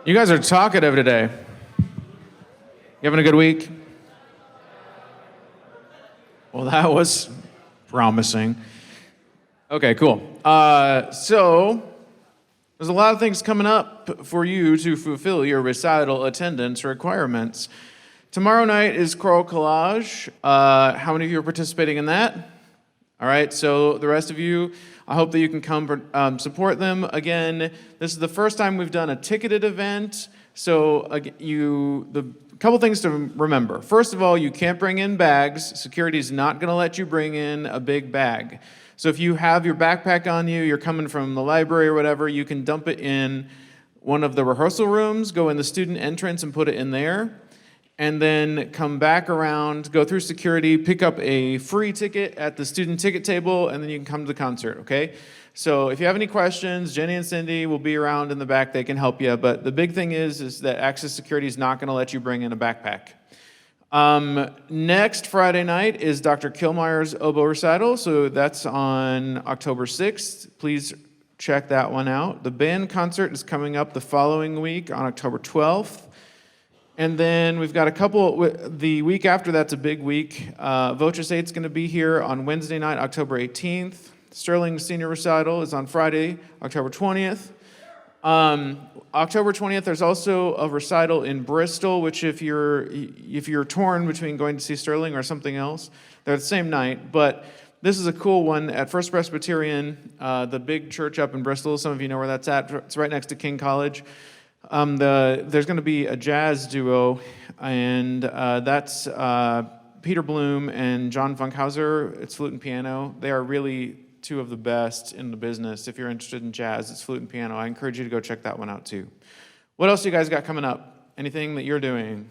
You guys are talkative today. You having a good week? Well, that was promising. Okay, cool. So there's a lot of things coming up for you to fulfill your recital attendance requirements. Tomorrow night is choral collage. How many of you are participating in that? All right, so the rest of you, I hope that you can come support them. Again, this is the first time we've done a ticketed event. So the couple things to remember. First of all, you can't bring in bags. Security is not going to let you bring in a big bag. So if you have your backpack on you, you're coming from the library or whatever, you can dump it in one of the rehearsal rooms, go in the student entrance and put it in there, and then come back around, go through security, pick up a free ticket at the student ticket table, and then you can come to the concert, okay? So if you have any questions, Jenny and Cindy will be around in the back. They can help you. But the big thing is that Access Security is not going to let you bring in a backpack. Next Friday night is Dr. Kilmeyer's oboe recital. So that's on October 6th. Please check that one out. The band concert is coming up the following week on October 12th. And then we've got a couple, the week after that's a big week. Voce 8's going to be here on Wednesday night, October 18th. Sterling's senior recital is on Friday, October 20th. October 20th, there's also a recital in Bristol, which if you're torn between going to see Sterling or something else, they're the same night. But this is a cool one at First Presbyterian, the big church up in Bristol. Some of you know where that's at. It's right next to King College. There's going to be a jazz duo, and that's Peter Bloom and John Funkhauser. It's flute and piano. They are really two of the best in the business. If you're interested in jazz, it's flute and piano. I encourage you to go check that one out too. What else you guys got coming up? Anything that you're doing?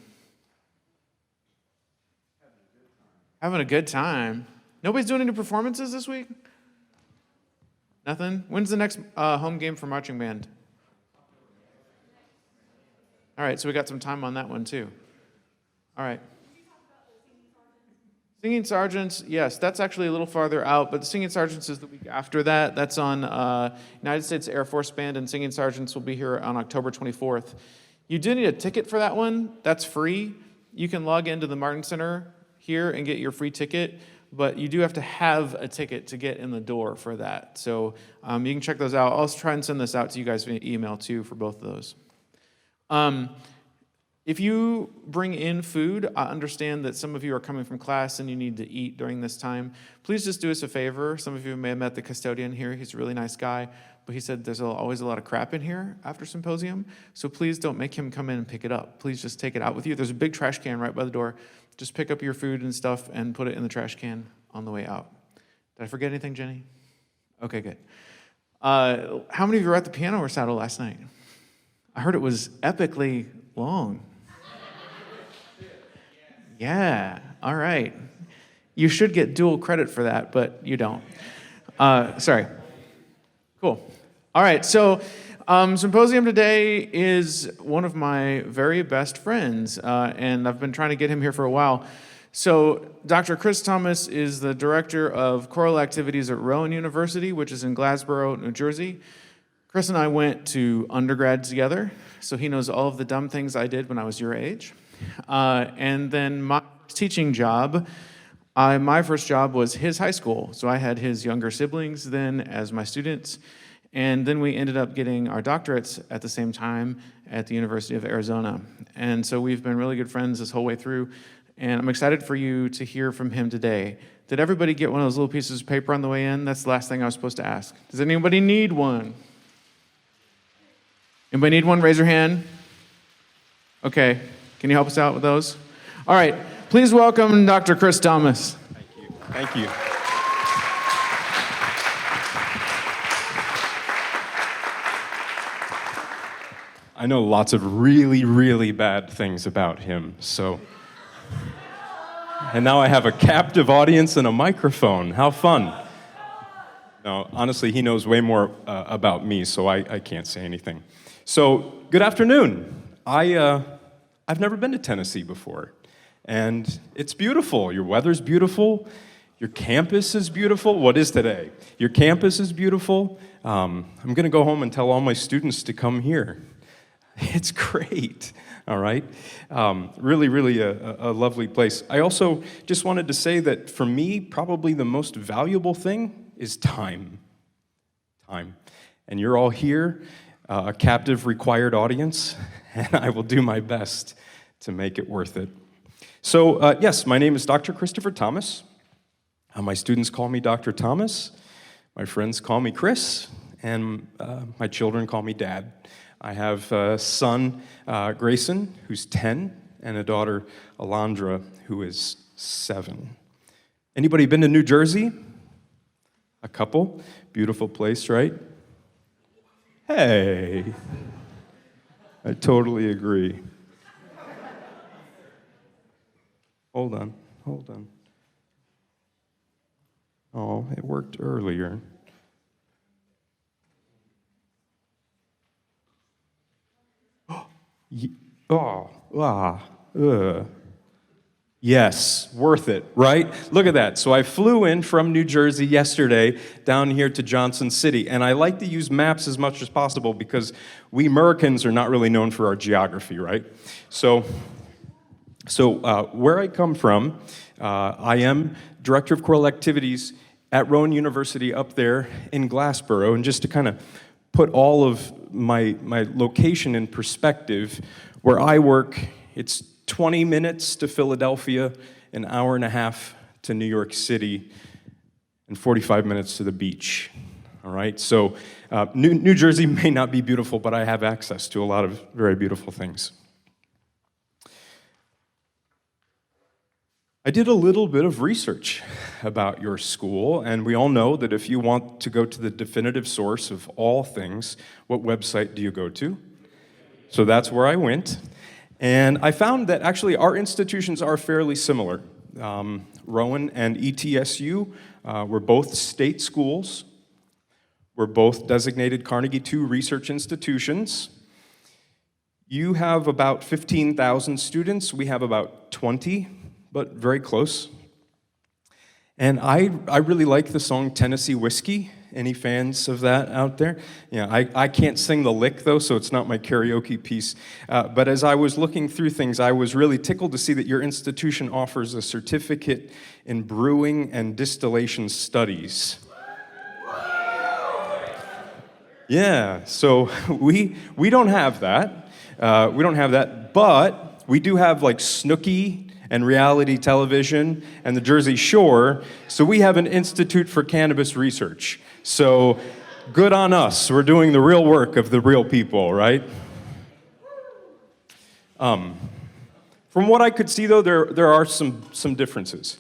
Having a good time. Nobody's doing any performances this week? Nothing? When's the next home game for marching band? All right, so we got some time on that one too. All right. Singing Sergeants, yes, that's actually a little farther out, but the Singing Sergeants is the week after that. That's on United States Air Force Band, and Singing Sergeants will be here on October 24th. You do need a ticket for that one. That's free. You can log into the Martin Center here and get your free ticket, but you do have to have a ticket to get in the door for that. So you can check those out. I'll try and send this out to you guys via email too for both of those. If you bring in food, I understand that some of you are coming from class and you need to eat during this time. Please just do us a favor. Some of you may have met the custodian here. He's a really nice guy, but he said there's always a lot of crap in here after Symposium, so please don't make him come in and pick it up. Please just take it out with you. There's a big trash can right by the door. Just pick up your food and stuff and put it in the trash can on the way out. Did I forget anything, Jenny? Okay, good. How many of you were at the piano recital last night? I heard it was epically long. Yeah, all right. You should get dual credit for that, but you don't. Sorry. Cool. All right, so Symposium today is one of my very best friends, and I've been trying to get him here for a while. So Dr. Chris Thomas is the director of choral activities at Rowan University, which is in Glassboro, New Jersey. Chris and I went to undergrad together, so he knows all of the dumb things I did when I was your age. And then my teaching job, my first job was his high school. So I had his younger siblings then as my students. And then we ended up getting our doctorates at the same time at the University of Arizona. And so we've been really good friends this whole way through. And I'm excited for you to hear from him today. Did everybody get one of those little pieces of paper on the way in? That's the last thing I was supposed to ask. Does anybody need one? Anybody need one? Raise your hand. Okay. Can you help us out with those? All right. Please welcome Dr. Chris Thomas. Thank you. Thank you. I know lots of really, really bad things about him, so. And now I have a captive audience and a microphone. How fun. No, honestly, he knows way more about me, so I can't say anything. So, good afternoon. I've never been to Tennessee before, and it's beautiful. Your weather's beautiful. Your campus is beautiful. What is today? Your campus is beautiful. I'm going to go home and tell all my students to come here. It's great, all right? Really, really a lovely place. I also just wanted to say that for me, probably the most valuable thing is time. Time. And you're all here, a captive required audience, and I will do my best to make it worth it. So, yes, my name is Dr. Christopher Thomas. My students call me Dr. Thomas. My friends call me Chris, and my children call me Dad. I have a son, Grayson, who's 10, and a daughter, Alondra, who is 7. Anybody been to New Jersey? A couple. Beautiful place, right? Hey, I totally agree. Hold on. Oh, it worked earlier. Yes, worth it, right? Look at that. So I flew in from New Jersey yesterday down here to Johnson City, and I like to use maps as much as possible because we Americans are not really known for our geography, right? So where I come from, I am Director of Choral Activities at Rowan University up there in Glassboro, and just to kind of put all of my location in perspective, where I work, it's 20 minutes to Philadelphia, an hour and a half to New York City, and 45 minutes to the beach. All right, so New Jersey may not be beautiful, but I have access to a lot of very beautiful things. I did a little bit of research about your school, and we all know that if you want to go to the definitive source of all things, what website do you go to? So that's where I went, and I found that actually our institutions are fairly similar. Rowan and ETSU were both state schools. We're both designated Carnegie II research institutions. You have about 15,000 students. We have about 20. But very close. And I really like the song Tennessee Whiskey. Any fans of that out there? Yeah, I can't sing the lick, though, so it's not my karaoke piece. But as I was looking through things, I was really tickled to see that your institution offers a certificate in brewing and distillation studies. Yeah, so we don't have that. But we do have like Snooki and reality television, and the Jersey Shore, so we have an Institute for Cannabis Research. So good on us. We're doing the real work of the real people, right? From what I could see, though, there are some differences.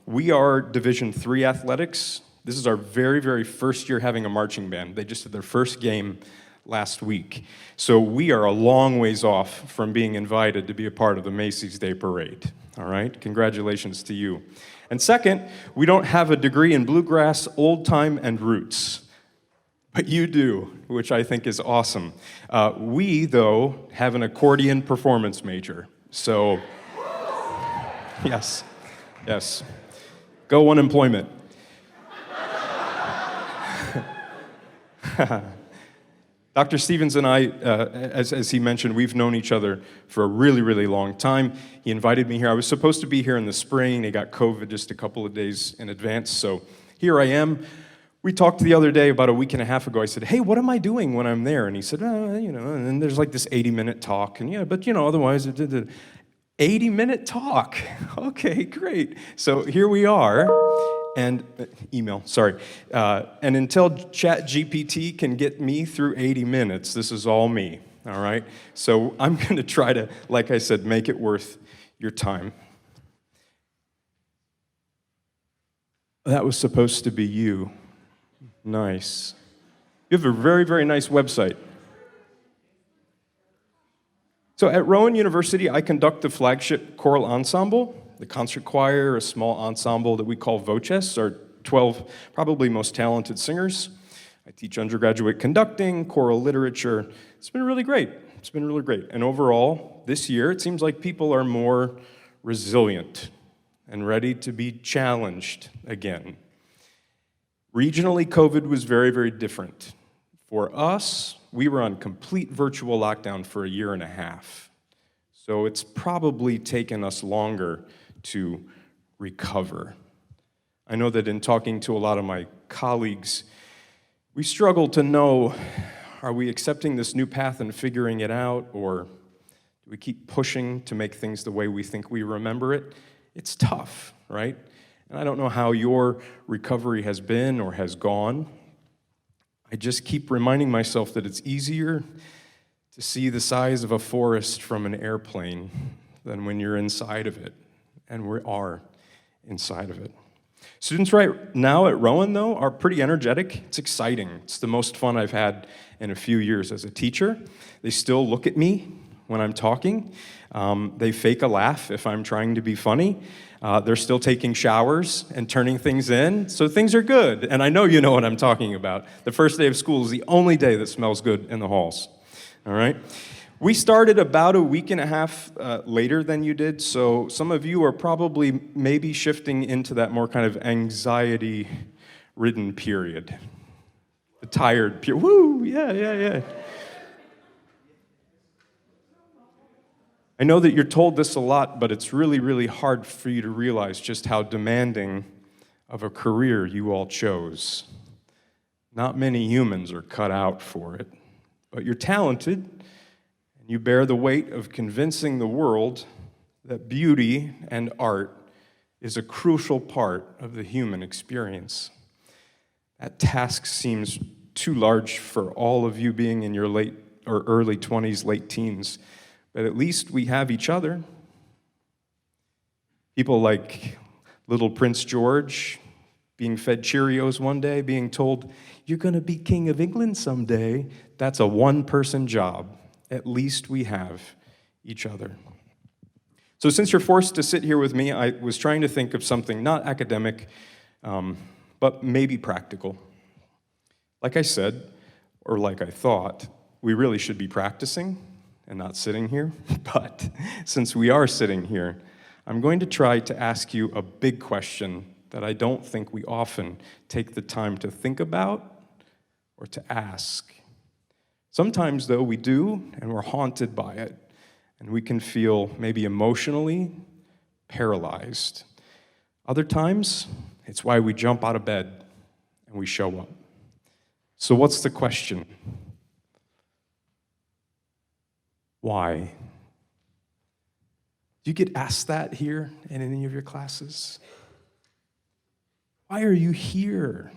We are Division III athletics. This is our very, very first year having a marching band. They just had their first game last week. So we are a long ways off from being invited to be a part of the Macy's Day Parade. All right? Congratulations to you. And second, we don't have a degree in bluegrass, old time, and roots. But you do, which I think is awesome. We, though, have an accordion performance major. So, yes. Go unemployment. Dr. Stevens and I, as he mentioned, we've known each other for a really, really long time. He invited me here. I was supposed to be here in the spring. He got COVID just a couple of days in advance, so here I am. We talked the other day, about a week and a half ago. I said, hey, what am I doing when I'm there? And he said, and then there's like this 80-minute talk, and otherwise, 80-minute talk. Okay, great. So here we are. And email, sorry. And until ChatGPT can get me through 80 minutes, this is all me, all right? So I'm going to try to, like I said, make it worth your time. That was supposed to be you. Nice. You have a very, very nice website. So at Rowan University, I conduct the flagship choral ensemble, the concert choir, a small ensemble that we call Voces, our 12 probably most talented singers. I teach undergraduate conducting, choral literature. It's been really great. And overall, this year, it seems like people are more resilient and ready to be challenged again. Regionally, COVID was very, very different For us, we were on complete virtual lockdown for a year and a half. So it's probably taken us longer to recover. I know that in talking to a lot of my colleagues, we struggle to know, are we accepting this new path and figuring it out, or do we keep pushing to make things the way we think we remember it? It's tough, right? And I don't know how your recovery has been or has gone. I just keep reminding myself that it's easier to see the size of a forest from an airplane than when you're inside of it, and we are inside of it. Students right now at Rowan, though, are pretty energetic. It's exciting. It's the most fun I've had in a few years as a teacher. They still look at me when I'm talking. They fake a laugh if I'm trying to be funny. They're still taking showers and turning things in, so things are good. And I know you know what I'm talking about. The first day of school is the only day that smells good in the halls. All right? We started about a week and a half later than you did, so some of you are probably maybe shifting into that more kind of anxiety-ridden period. The tired period. Woo! Yeah. I know that you're told this a lot, but it's really, really hard for you to realize just how demanding of a career you all chose. Not many humans are cut out for it, but you're talented, and you bear the weight of convincing the world that beauty and art is a crucial part of the human experience. That task seems too large for all of you being in your late or early 20s, late teens. But at least we have each other. People like little Prince George being fed Cheerios one day, being told, you're going to be King of England someday. That's a one-person job. At least we have each other. So since you're forced to sit here with me, I was trying to think of something not academic, but maybe practical. Like I said, or like I thought, we really should be practicing and not sitting here. But since we are sitting here, I'm going to try to ask you a big question that I don't think we often take the time to think about or to ask. Sometimes, though, we do, and we're haunted by it, and we can feel maybe emotionally paralyzed. Other times, it's why we jump out of bed and we show up. So what's the question? Why? Do you get asked that here in any of your classes? Why are you here?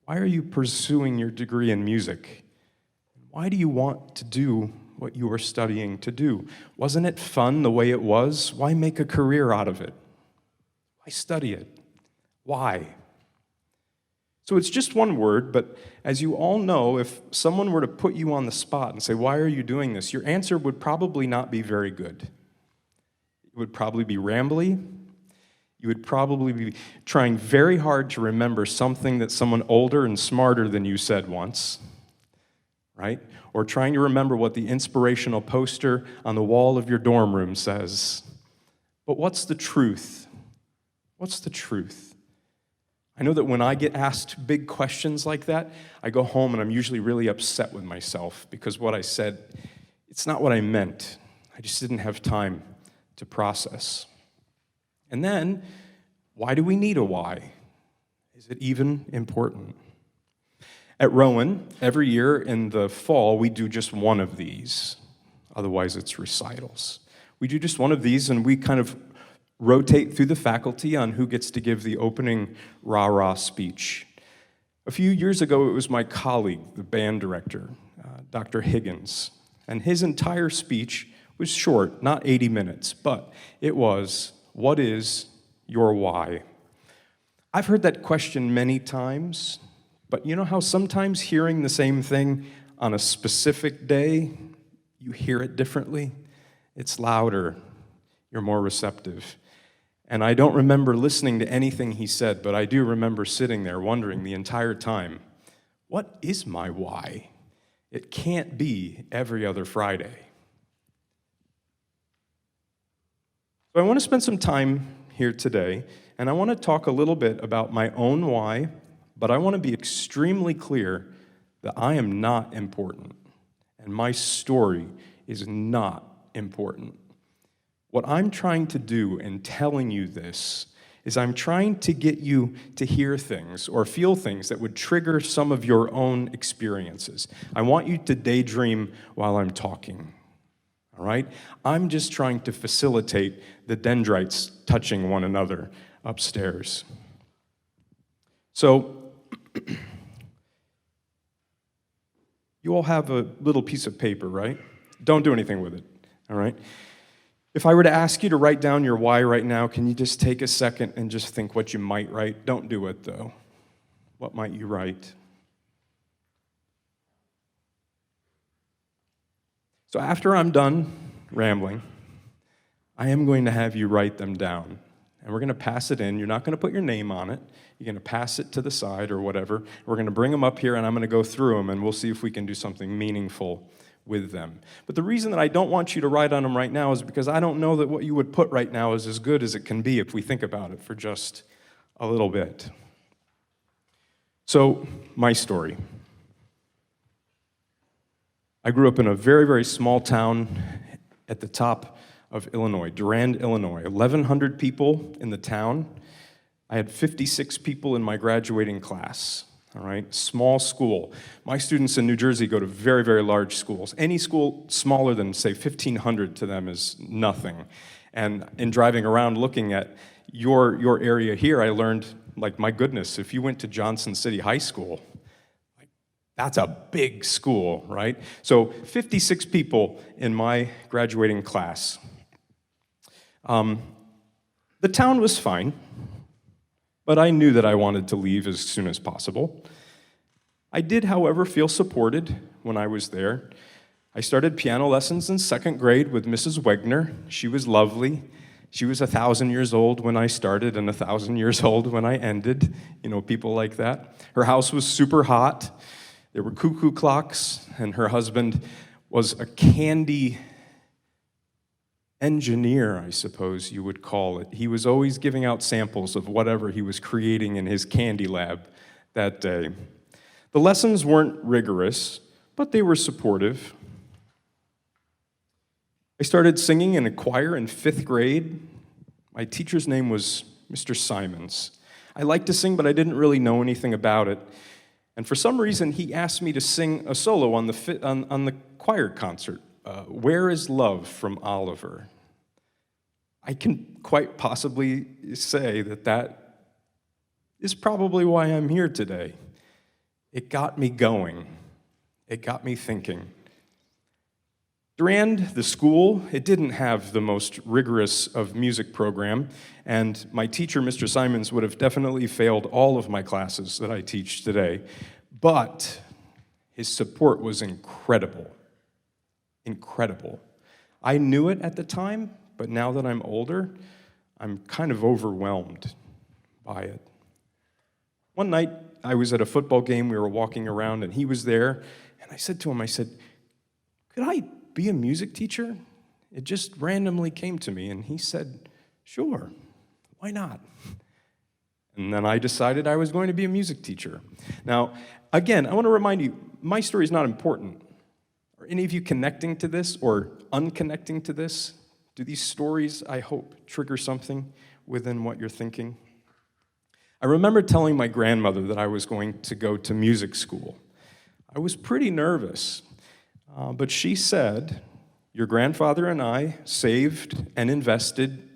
Why are you pursuing your degree in music? Why do you want to do what you are studying to do? Wasn't it fun the way it was? Why make a career out of it? Why study it? Why? So it's just one word, but as you all know, if someone were to put you on the spot and say, why are you doing this? Your answer would probably not be very good. It would probably be rambly. You would probably be trying very hard to remember something that someone older and smarter than you said once, right? Or trying to remember what the inspirational poster on the wall of your dorm room says. But what's the truth? What's the truth? I know that when I get asked big questions like that, I go home and I'm usually really upset with myself because what I said, it's not what I meant. I just didn't have time to process. And then, why do we need a why? Is it even important? At Rowan, every year in the fall, we do just one of these. Otherwise, it's recitals. We do just one of these, and we kind of rotate through the faculty on who gets to give the opening rah-rah speech. A few years ago, it was my colleague, the band director, Dr. Higgins, and his entire speech was short, not 80 minutes, but it was, what is your why? I've heard that question many times, but you know how sometimes hearing the same thing on a specific day, you hear it differently? It's louder, you're more receptive. And I don't remember listening to anything he said, but I do remember sitting there wondering the entire time, what is my why? It can't be every other Friday. So I want to spend some time here today, and I want to talk a little bit about my own why, but I want to be extremely clear that I am not important, and my story is not important. What I'm trying to do in telling you this is I'm trying to get you to hear things or feel things that would trigger some of your own experiences. I want you to daydream while I'm talking, all right? I'm just trying to facilitate the dendrites touching one another upstairs. So, you all have a little piece of paper, right? Don't do anything with it, all right? If I were to ask you to write down your why right now, can you just take a second and just think what you might write? Don't do it, though. What might you write? So after I'm done rambling, I am going to have you write them down. And we're going to pass it in. You're not going to put your name on it. You're going to pass it to the side or whatever. We're going to bring them up here, and I'm going to go through them, and we'll see if we can do something meaningful with them. But the reason that I don't want you to write on them right now is because I don't know that what you would put right now is as good as it can be if we think about it for just a little bit. So, my story. I grew up in a very, very small town at the top of Illinois, Durand, Illinois. 1,100 people in the town. I had 56 people in my graduating class. All right, small school. My students in New Jersey go to very, very large schools. Any school smaller than, say, 1,500 to them is nothing. And in driving around looking at your area here, I learned, like, my goodness, if you went to Johnson City High School, like, that's a big school, right? So 56 people in my graduating class. The town was fine. But I knew that I wanted to leave as soon as possible. I did, however, feel supported when I was there. I started piano lessons in second grade with Mrs. Wegner. She was lovely. She was 1,000 years old when I started and 1,000 years old when I ended. You know, people like that. Her house was super hot. There were cuckoo clocks, and her husband was a candy engineer, I suppose you would call it. He was always giving out samples of whatever he was creating in his candy lab that day. The lessons weren't rigorous, but they were supportive. I started singing in a choir in 5th grade. My teacher's name was Mr. Simons. I liked to sing, but I didn't really know anything about it. And for some reason, he asked me to sing a solo on the choir concert, Where is Love from Oliver. I can quite possibly say that is probably why I'm here today. It got me going. It got me thinking. Durand, the school, it didn't have the most rigorous of music program, and my teacher, Mr. Simons, would have definitely failed all of my classes that I teach today, but his support was incredible. Incredible. I knew it at the time, but now that I'm older, I'm kind of overwhelmed by it. One night, I was at a football game, we were walking around, and he was there, and I said to him, could I be a music teacher? It just randomly came to me, and he said, sure, why not? And then I decided I was going to be a music teacher. Now, again, I want to remind you, my story is not important. Are any of you connecting to this or unconnecting to this? Do these stories, I hope, trigger something within what you're thinking? I remember telling my grandmother that I was going to go to music school. I was pretty nervous, but she said, your grandfather and I saved and invested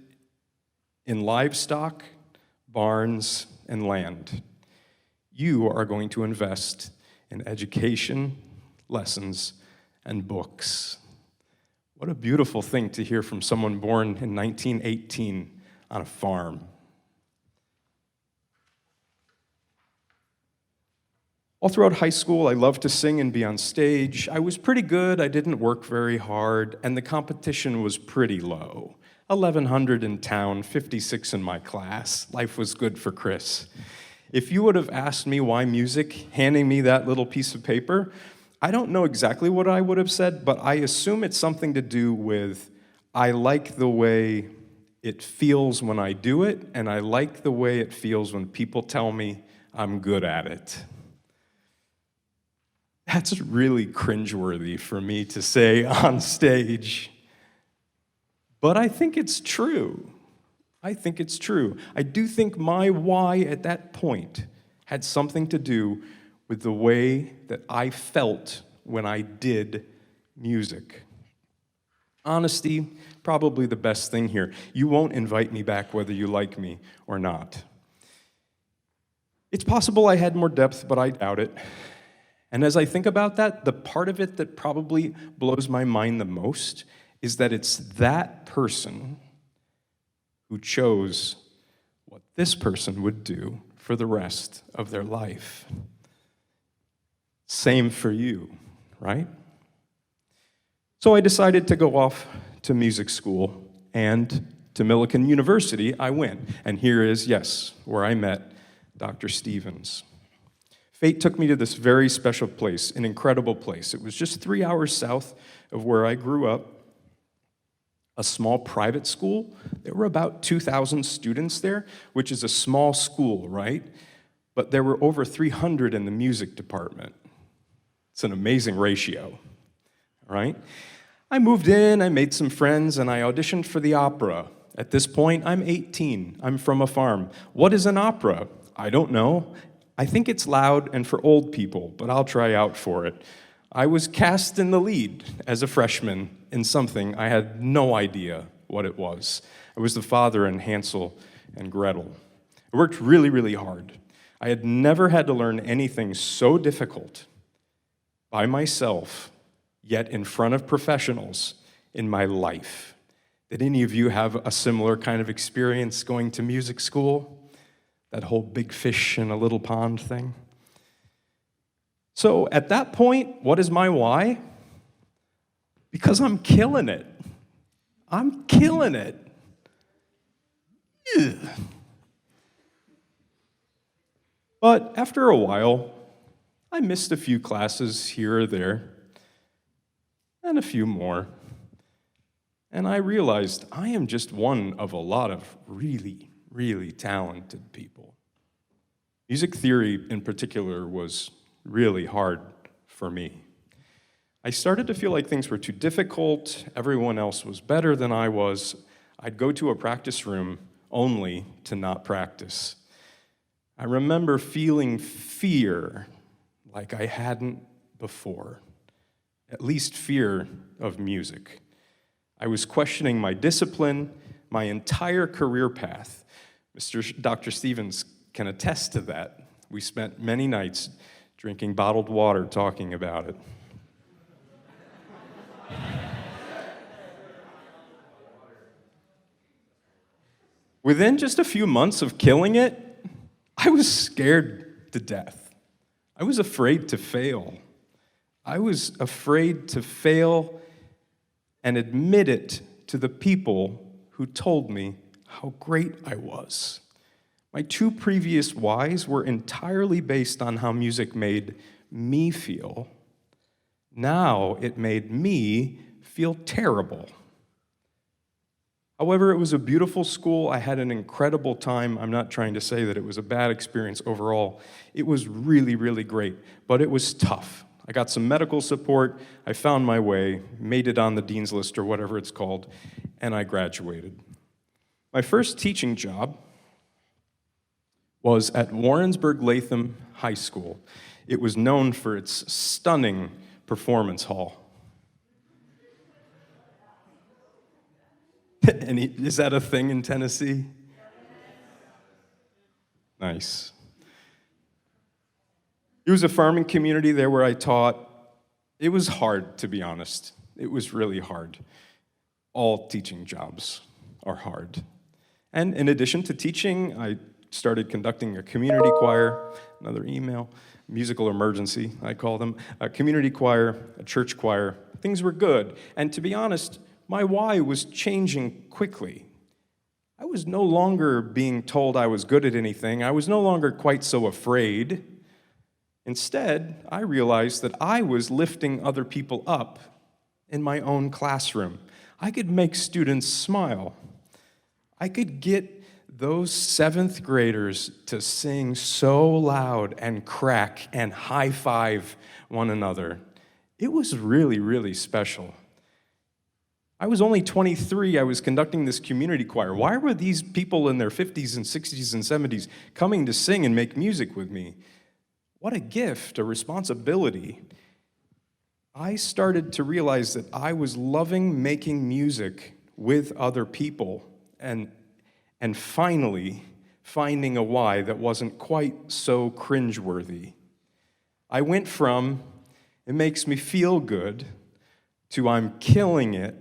in livestock, barns, and land. You are going to invest in education, lessons, and books. What a beautiful thing to hear from someone born in 1918 on a farm. All throughout high school, I loved to sing and be on stage. I was pretty good, I didn't work very hard, and the competition was pretty low. 1,100 in town, 56 in my class. Life was good for Chris. If you would have asked me why music, handing me that little piece of paper, I don't know exactly what I would have said, but I assume it's something to do with I like the way it feels when I do it, and I like the way it feels when people tell me I'm good at it. That's really cringeworthy for me to say on stage. But I think it's true. I think it's true. I do think my why at that point had something to do with the way that I felt when I did music. Honesty, probably the best thing here. You won't invite me back whether you like me or not. It's possible I had more depth, but I doubt it. And as I think about that, the part of it that probably blows my mind the most is that it's that person who chose what this person would do for the rest of their life. Same for you, right? So I decided to go off to music school, and to Millikan University I went. And here is, yes, where I met Dr. Stevens. Fate took me to this very special place, an incredible place. It was just 3 hours south of where I grew up, a small private school. There were about 2,000 students there, which is a small school, right? But there were over 300 in the music department. It's an amazing ratio, right? I moved in, I made some friends, and I auditioned for the opera. At this point, I'm 18. I'm from a farm. What is an opera? I don't know. I think it's loud and for old people, but I'll try out for it. I was cast in the lead as a freshman in something I had no idea what it was. I was the father in Hansel and Gretel. I worked really, really hard. I had never had to learn anything so difficult by myself, yet in front of professionals in my life. Did any of you have a similar kind of experience going to music school? That whole big fish in a little pond thing? So at that point, what is my why? Because I'm killing it. I'm killing it. Ugh. But after a while, I missed a few classes here or there, and a few more. And I realized I am just one of a lot of really, really talented people. Music theory in particular was really hard for me. I started to feel like things were too difficult, everyone else was better than I was. I'd go to a practice room only to not practice. I remember feeling fear like I hadn't before, at least fear of music. I was questioning my discipline, my entire career path. Dr. Stevens can attest to that. We spent many nights drinking bottled water talking about it. Within just a few months of killing it, I was scared to death. I was afraid to fail. I was afraid to fail and admit it to the people who told me how great I was. My two previous whys were entirely based on how music made me feel. Now it made me feel terrible. However, it was a beautiful school. I had an incredible time. I'm not trying to say that it was a bad experience overall. It was really, really great, but it was tough. I got some medical support, I found my way, made it on the dean's list or whatever it's called, and I graduated. My first teaching job was at Warrensburg Latham High School. It was known for its stunning performance hall. Is that a thing in Tennessee? Nice. It was a farming community there where I taught. It was hard, to be honest. It was really hard. All teaching jobs are hard. And in addition to teaching, I started conducting a community choir, another email, musical emergency, I call them, a community choir, a church choir. Things were good. And to be honest, my why was changing quickly. I was no longer being told I was good at anything. I was no longer quite so afraid. Instead, I realized that I was lifting other people up in my own classroom. I could make students smile. I could get those seventh graders to sing so loud and crack and high five one another, it was really, really special. I was only 23. I was conducting this community choir. Why were these people in their 50s and 60s and 70s coming to sing and make music with me? What a gift, a responsibility. I started to realize that I was loving making music with other people and finally finding a why that wasn't quite so cringeworthy. I went from, it makes me feel good, to I'm killing it,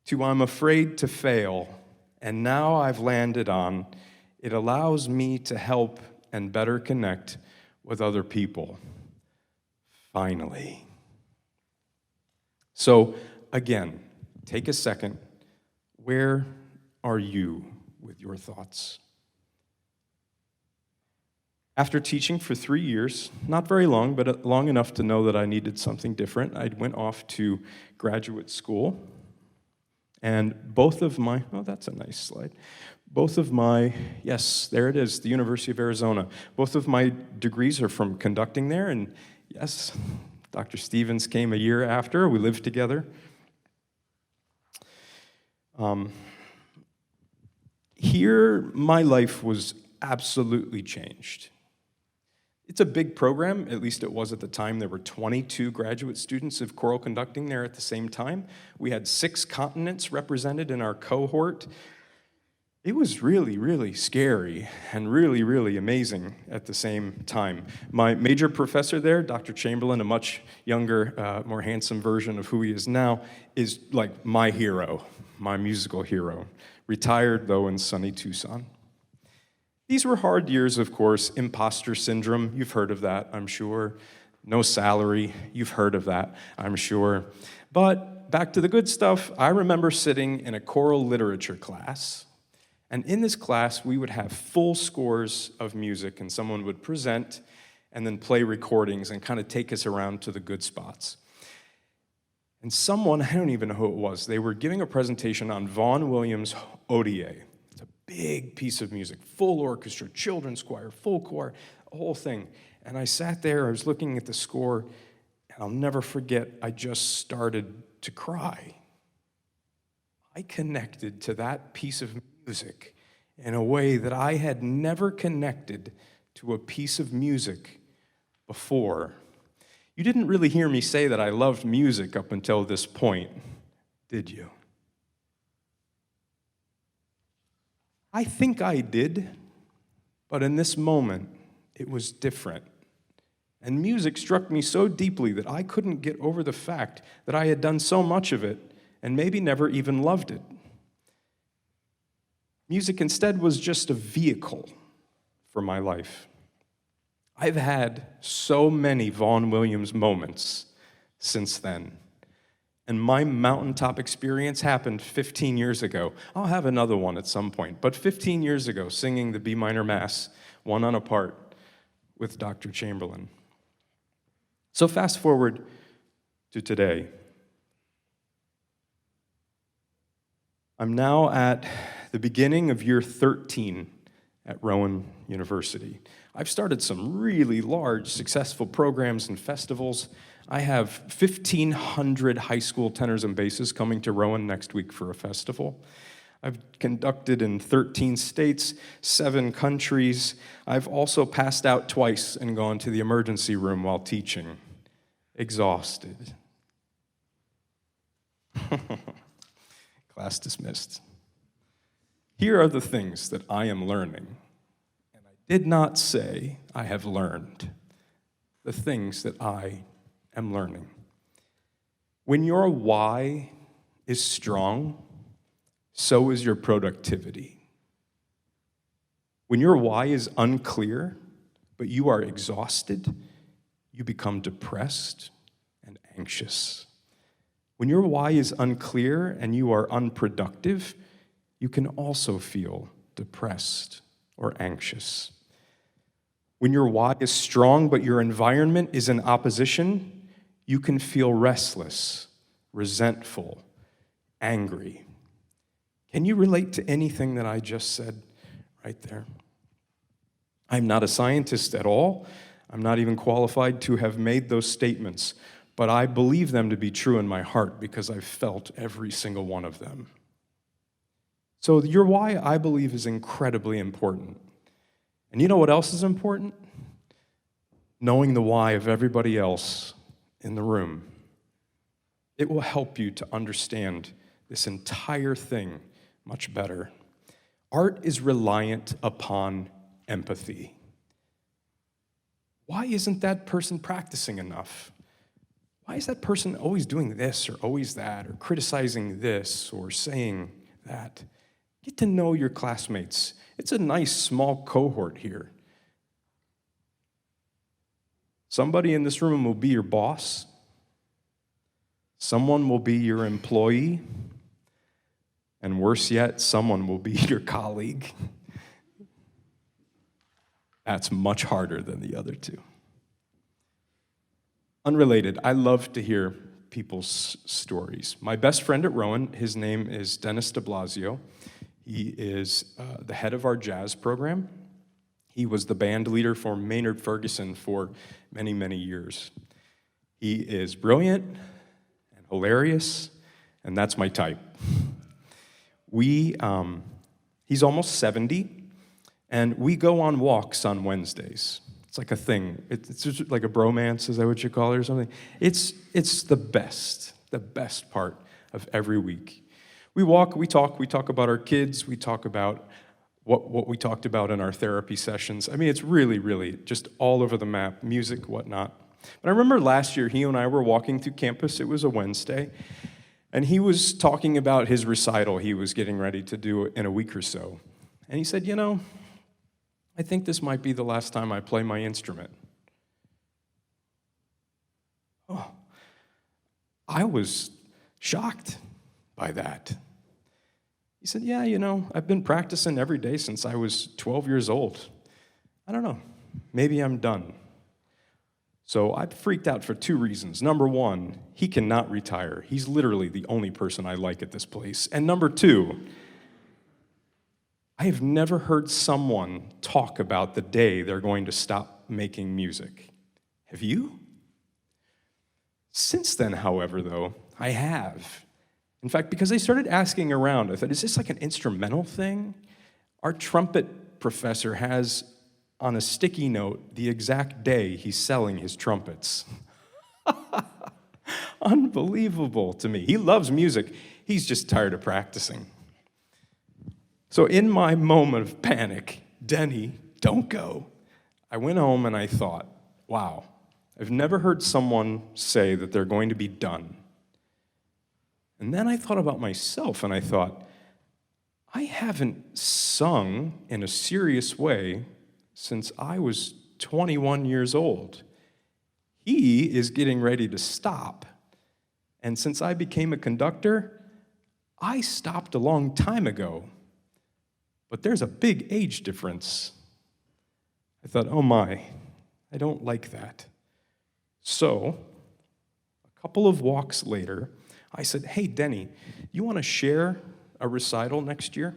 to I'm afraid to fail, and now I've landed on, it allows me to help and better connect with other people. Finally. So, again, take a second. Where are you with your thoughts? After teaching for 3 years, not very long, but long enough to know that I needed something different, I went off to graduate school. And both of my, oh, that's a nice slide. Both of my, yes, there it is, the University of Arizona. Both of my degrees are from conducting there, and yes, Dr. Stevens came a year after. We lived together. Here, my life was absolutely changed. It's a big program, at least it was at the time. There were 22 graduate students of choral conducting there at the same time. We had 6 continents represented in our cohort. It was really, really scary and really, really amazing at the same time. My major professor there, Dr. Chamberlain, a much younger, more handsome version of who he is now, is like my hero, my musical hero. Retired, though, in sunny Tucson. These were hard years, of course. Imposter syndrome, you've heard of that, I'm sure. No salary, you've heard of that, I'm sure. But back to the good stuff, I remember sitting in a choral literature class, and in this class, we would have full scores of music, and someone would present and then play recordings and kind of take us around to the good spots. And someone, I don't even know who it was, they were giving a presentation on Vaughan Williams' ODA. Big piece of music, full orchestra, children's choir, full choir, the whole thing. And I sat there, I was looking at the score, and I'll never forget, I just started to cry. I connected to that piece of music in a way that I had never connected to a piece of music before. You didn't really hear me say that I loved music up until this point, did you? I think I did, but in this moment, it was different. And music struck me so deeply that I couldn't get over the fact that I had done so much of it and maybe never even loved it. Music instead was just a vehicle for my life. I've had so many Vaughan Williams moments since then. And my mountaintop experience happened 15 years ago. I'll have another one at some point. But 15 years ago, singing the B minor Mass, one on a part, with Dr. Chamberlain. So fast forward to today. I'm now at the beginning of year 13 at Rowan University. I've started some really large, successful programs and festivals. I have 1,500 high school tenors and basses coming to Rowan next week for a festival. I've conducted in 13 states, 7 countries. I've also passed out twice and gone to the emergency room while teaching. Exhausted. Class dismissed. Here are the things that I am learning. And I did not say I have learned. The things that I am learning. When your why is strong, so is your productivity. When your why is unclear, but you are exhausted, you become depressed and anxious. When your why is unclear and you are unproductive, you can also feel depressed or anxious. When your why is strong, but your environment is in opposition, you can feel restless, resentful, angry. Can you relate to anything that I just said? right there. I'm not a scientist at all. I'm not even qualified to have made those statements, but I believe them to be true in my heart because I've felt every single one of them. So your why, I believe, is incredibly important. And you know what else is important? Knowing the why of everybody else in the room. It will help you to understand this entire thing much better. Art is reliant upon empathy. Why isn't that person practicing enough? Why is that person always doing this or always that or criticizing this or saying that? Get to know your classmates. It's a nice small cohort here. Somebody in this room will be your boss. Someone will be your employee. And worse yet, someone will be your colleague. That's much harder than the other two. Unrelated, I love to hear people's stories. My best friend at Rowan, his name is Dennis de Blasio. He is the head of our jazz program. He was the band leader for Maynard Ferguson for many, many years. He is brilliant and hilarious, and that's my type. He's almost 70, and we go on walks on Wednesdays. It's like a thing. It's just like a bromance, is that what you call it or something? It's the best part of every week. We walk, we talk about our kids, we talk about what we talked about in our therapy sessions. I mean, it's really, really just all over the map, music, whatnot. But I remember last year, he and I were walking through campus. It was a Wednesday, and he was talking about his recital he was getting ready to do in a week or so. And he said, I think this might be the last time I play my instrument. Oh, I was shocked by that. He said, yeah, I've been practicing every day since I was 12 years old. I don't know, maybe I'm done. So I freaked out for 2 reasons. Number one, he cannot retire. He's literally the only person I like at this place. And number two, I have never heard someone talk about the day they're going to stop making music. Have you? Since then, however, though, I have. In fact, because I started asking around, I thought, is this like an instrumental thing? Our trumpet professor has on a sticky note the exact day he's selling his trumpets. Unbelievable to me. He loves music. He's just tired of practicing. So in my moment of panic, Denny, don't go. I went home and I thought, wow, I've never heard someone say that they're going to be done. And then I thought about myself and I thought, I haven't sung in a serious way since I was 21 years old. He is getting ready to stop. And since I became a conductor, I stopped a long time ago. But there's a big age difference. I thought, oh my, I don't like that. So, a couple of walks later, I said, hey, Denny, you want to share a recital next year?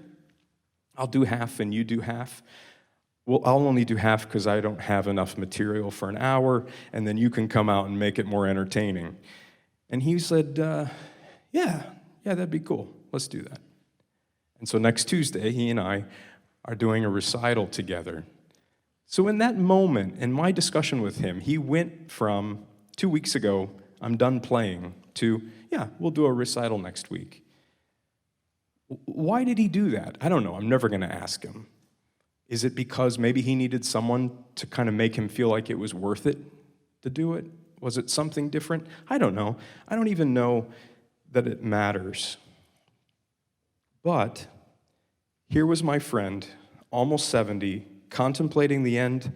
I'll do half and you do half. Well, I'll only do half because I don't have enough material for an hour, and then you can come out and make it more entertaining. And he said, yeah, that'd be cool. Let's do that. And so next Tuesday, he and I are doing a recital together. So in that moment, in my discussion with him, he went from 2 weeks ago, I'm done playing, to, yeah, we'll do a recital next week. Why did he do that? I don't know. I'm never going to ask him. Is it because maybe he needed someone to kind of make him feel like it was worth it to do it? Was it something different? I don't know. I don't even know that it matters. But here was my friend, almost 70, contemplating the end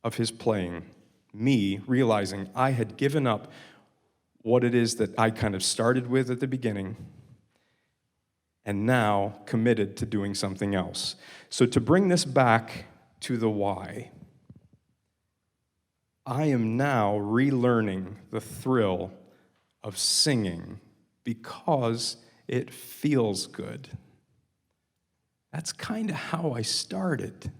of his playing, me realizing I had given up what it is that I kind of started with at the beginning, and now committed to doing something else. So to bring this back to the why, I am now relearning the thrill of singing because it feels good. That's kind of how I started.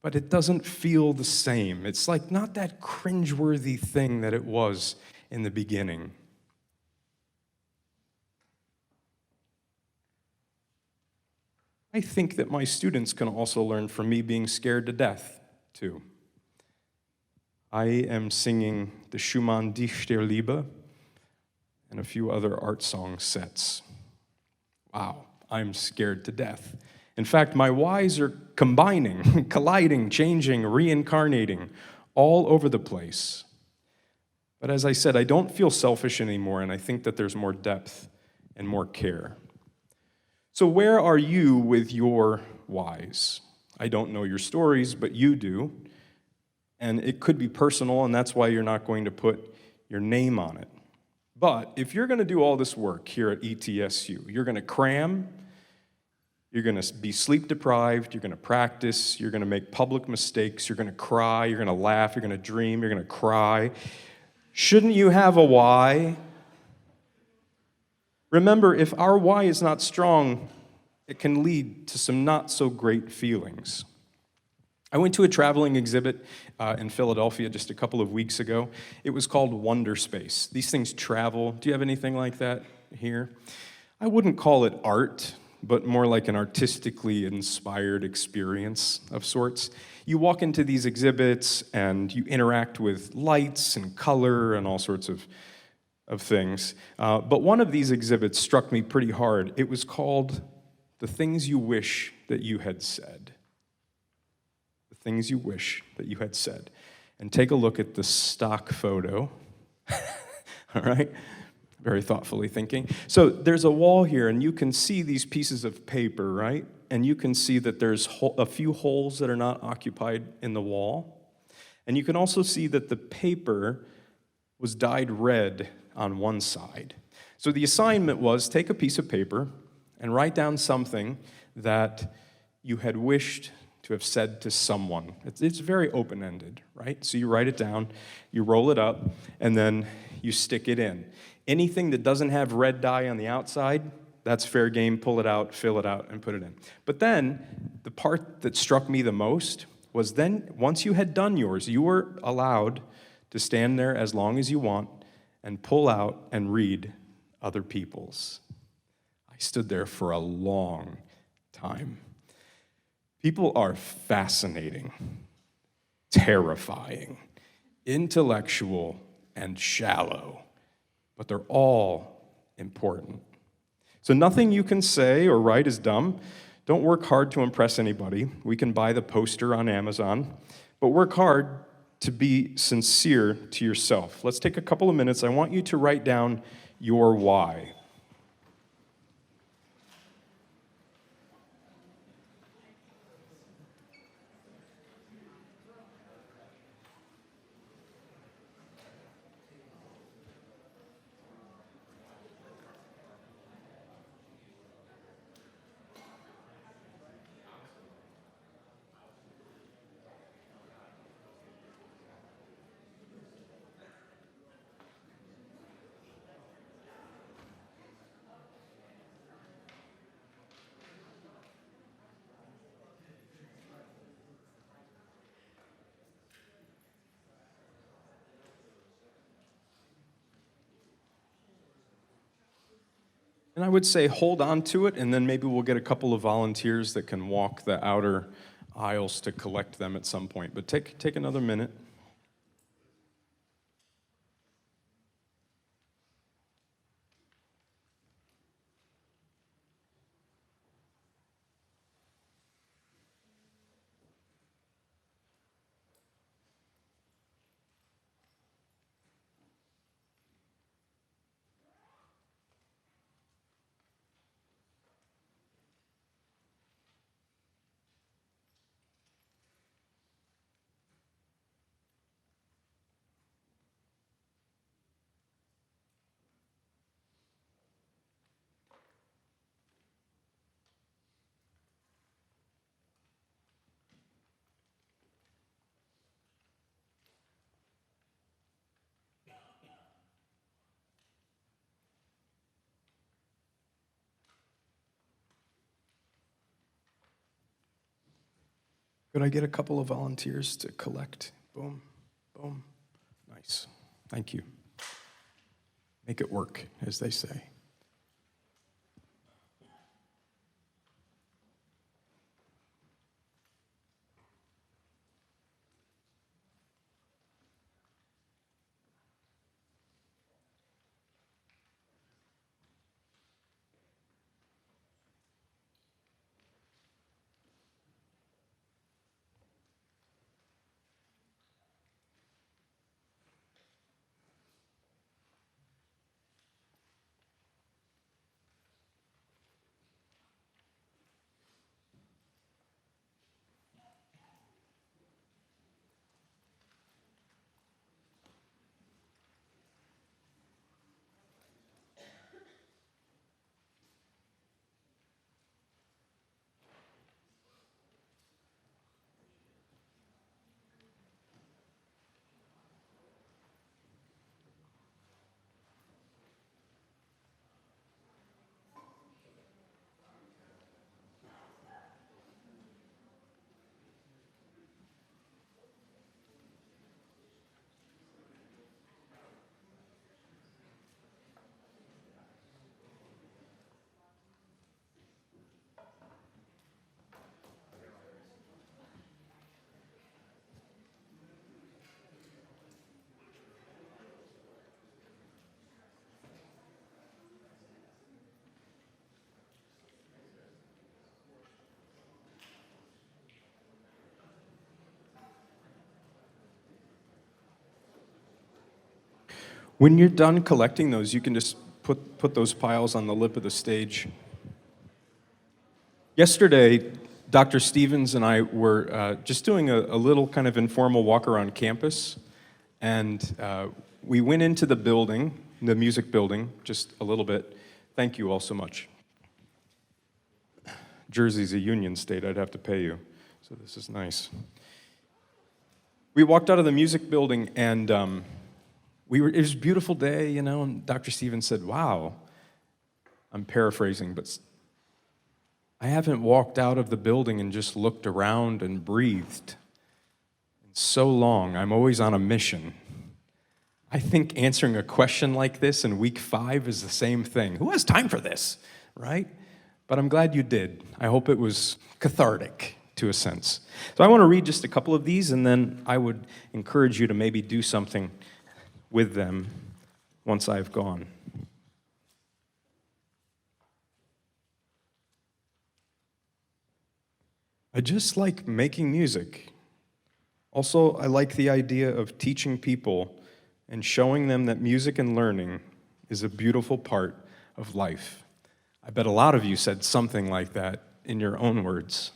But it doesn't feel the same. It's like not that cringeworthy thing that it was in the beginning. I think that my students can also learn from me being scared to death, too. I am singing the Schumann Dich der Liebe and a few other art song sets. Wow, I'm scared to death. In fact, my whys are combining, colliding, changing, reincarnating all over the place. But as I said, I don't feel selfish anymore, and I think that there's more depth and more care. So where are you with your whys? I don't know your stories, but you do. And it could be personal, and that's why you're not going to put your name on it. But if you're going to do all this work here at ETSU, you're going to cram, you're going to be sleep deprived, you're going to practice, you're going to make public mistakes, you're going to cry, you're going to laugh, you're going to dream, you're going to cry. Shouldn't you have a why? Remember, if our why is not strong, it can lead to some not so great feelings. I went to a traveling exhibit in Philadelphia just a couple of weeks ago. It was called Wonder Space. These things travel. Do you have anything like that here? I wouldn't call it art, but more like an artistically inspired experience of sorts. You walk into these exhibits and you interact with lights and color and all sorts of things. But one of these exhibits struck me pretty hard. It was called The Things You Wish That You Had Said. The Things You Wish That You Had Said. And take a look at the stock photo. All right? Very thoughtfully thinking. So there's a wall here, and you can see these pieces of paper, right? And you can see that there's a few holes that are not occupied in the wall. And you can also see that the paper was dyed red on one side. So the assignment was take a piece of paper and write down something that you had wished to have said to someone. It's very open-ended, right? So you write it down, you roll it up, and then you stick it in. Anything that doesn't have red dye on the outside, that's fair game. Pull it out, fill it out, and put it in. But then the part that struck me the most was then once you had done yours, you were allowed to stand there as long as you want and pull out and read other people's. I stood there for a long time. People are fascinating, terrifying, intellectual, and shallow, but they're all important. So nothing you can say or write is dumb. Don't work hard to impress anybody. We can buy the poster on Amazon, but work hard to be sincere to yourself. Let's take a couple of minutes. I want you to write down your why. And I would say hold on to it, and then maybe we'll get a couple of volunteers that can walk the outer aisles to collect them at some point. But take another minute. Could I get a couple of volunteers to collect? Boom, boom. Nice. Thank you. Make it work, as they say. When you're done collecting those, you can just put those piles on the lip of the stage. Yesterday, Dr. Stevens and I were just doing a little kind of informal walk around campus, and we went into the building, the music building, just a little bit. Thank you all so much. Jersey's a union state, I'd have to pay you, so this is nice. We walked out of the music building, and it was a beautiful day, and Dr. Stevens said, wow, I'm paraphrasing, but I haven't walked out of the building and just looked around and breathed in so long. I'm always on a mission. I think answering a question like this in week 5 is the same thing. Who has time for this, right? But I'm glad you did. I hope it was cathartic to a sense. So I want to read just a couple of these, and then I would encourage you to maybe do something with them once I've gone. I just like making music. Also, I like the idea of teaching people and showing them that music and learning is a beautiful part of life. I bet a lot of you said something like that in your own words.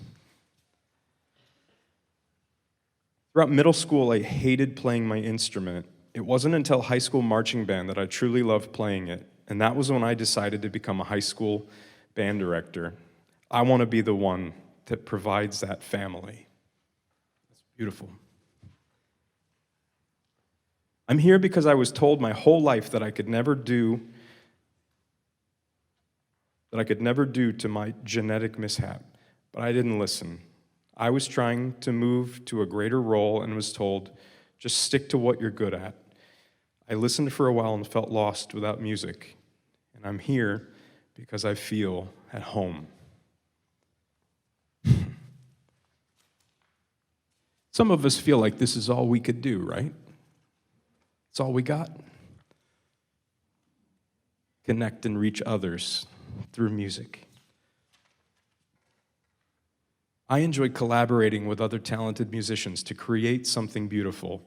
Throughout middle school, I hated playing my instrument. It wasn't until high school marching band that I truly loved playing it, and that was when I decided to become a high school band director. I want to be the one that provides that family. That's beautiful. I'm here because I was told my whole life that I could never do to my genetic mishap, but I didn't listen. I was trying to move to a greater role and was told, just stick to what you're good at. I listened for a while and felt lost without music, and I'm here because I feel at home. Some of us feel like this is all we could do, right? It's all we got. Connect and reach others through music. I enjoy collaborating with other talented musicians to create something beautiful,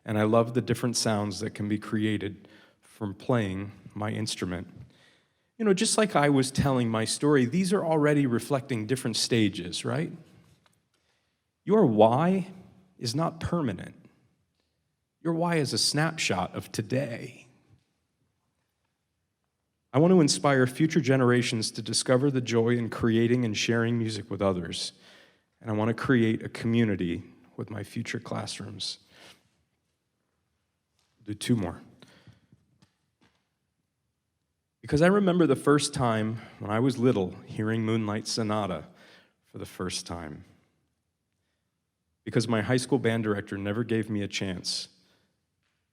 and I love the different sounds that can be created from playing my instrument. Just like I was telling my story, these are already reflecting different stages, right? Your why is not permanent. Your why is a snapshot of today. I want to inspire future generations to discover the joy in creating and sharing music with others. And I want to create a community with my future classrooms. Do 2 more. Because I remember the first time when I was little hearing Moonlight Sonata for the first time. because my high school band director never gave me a chance,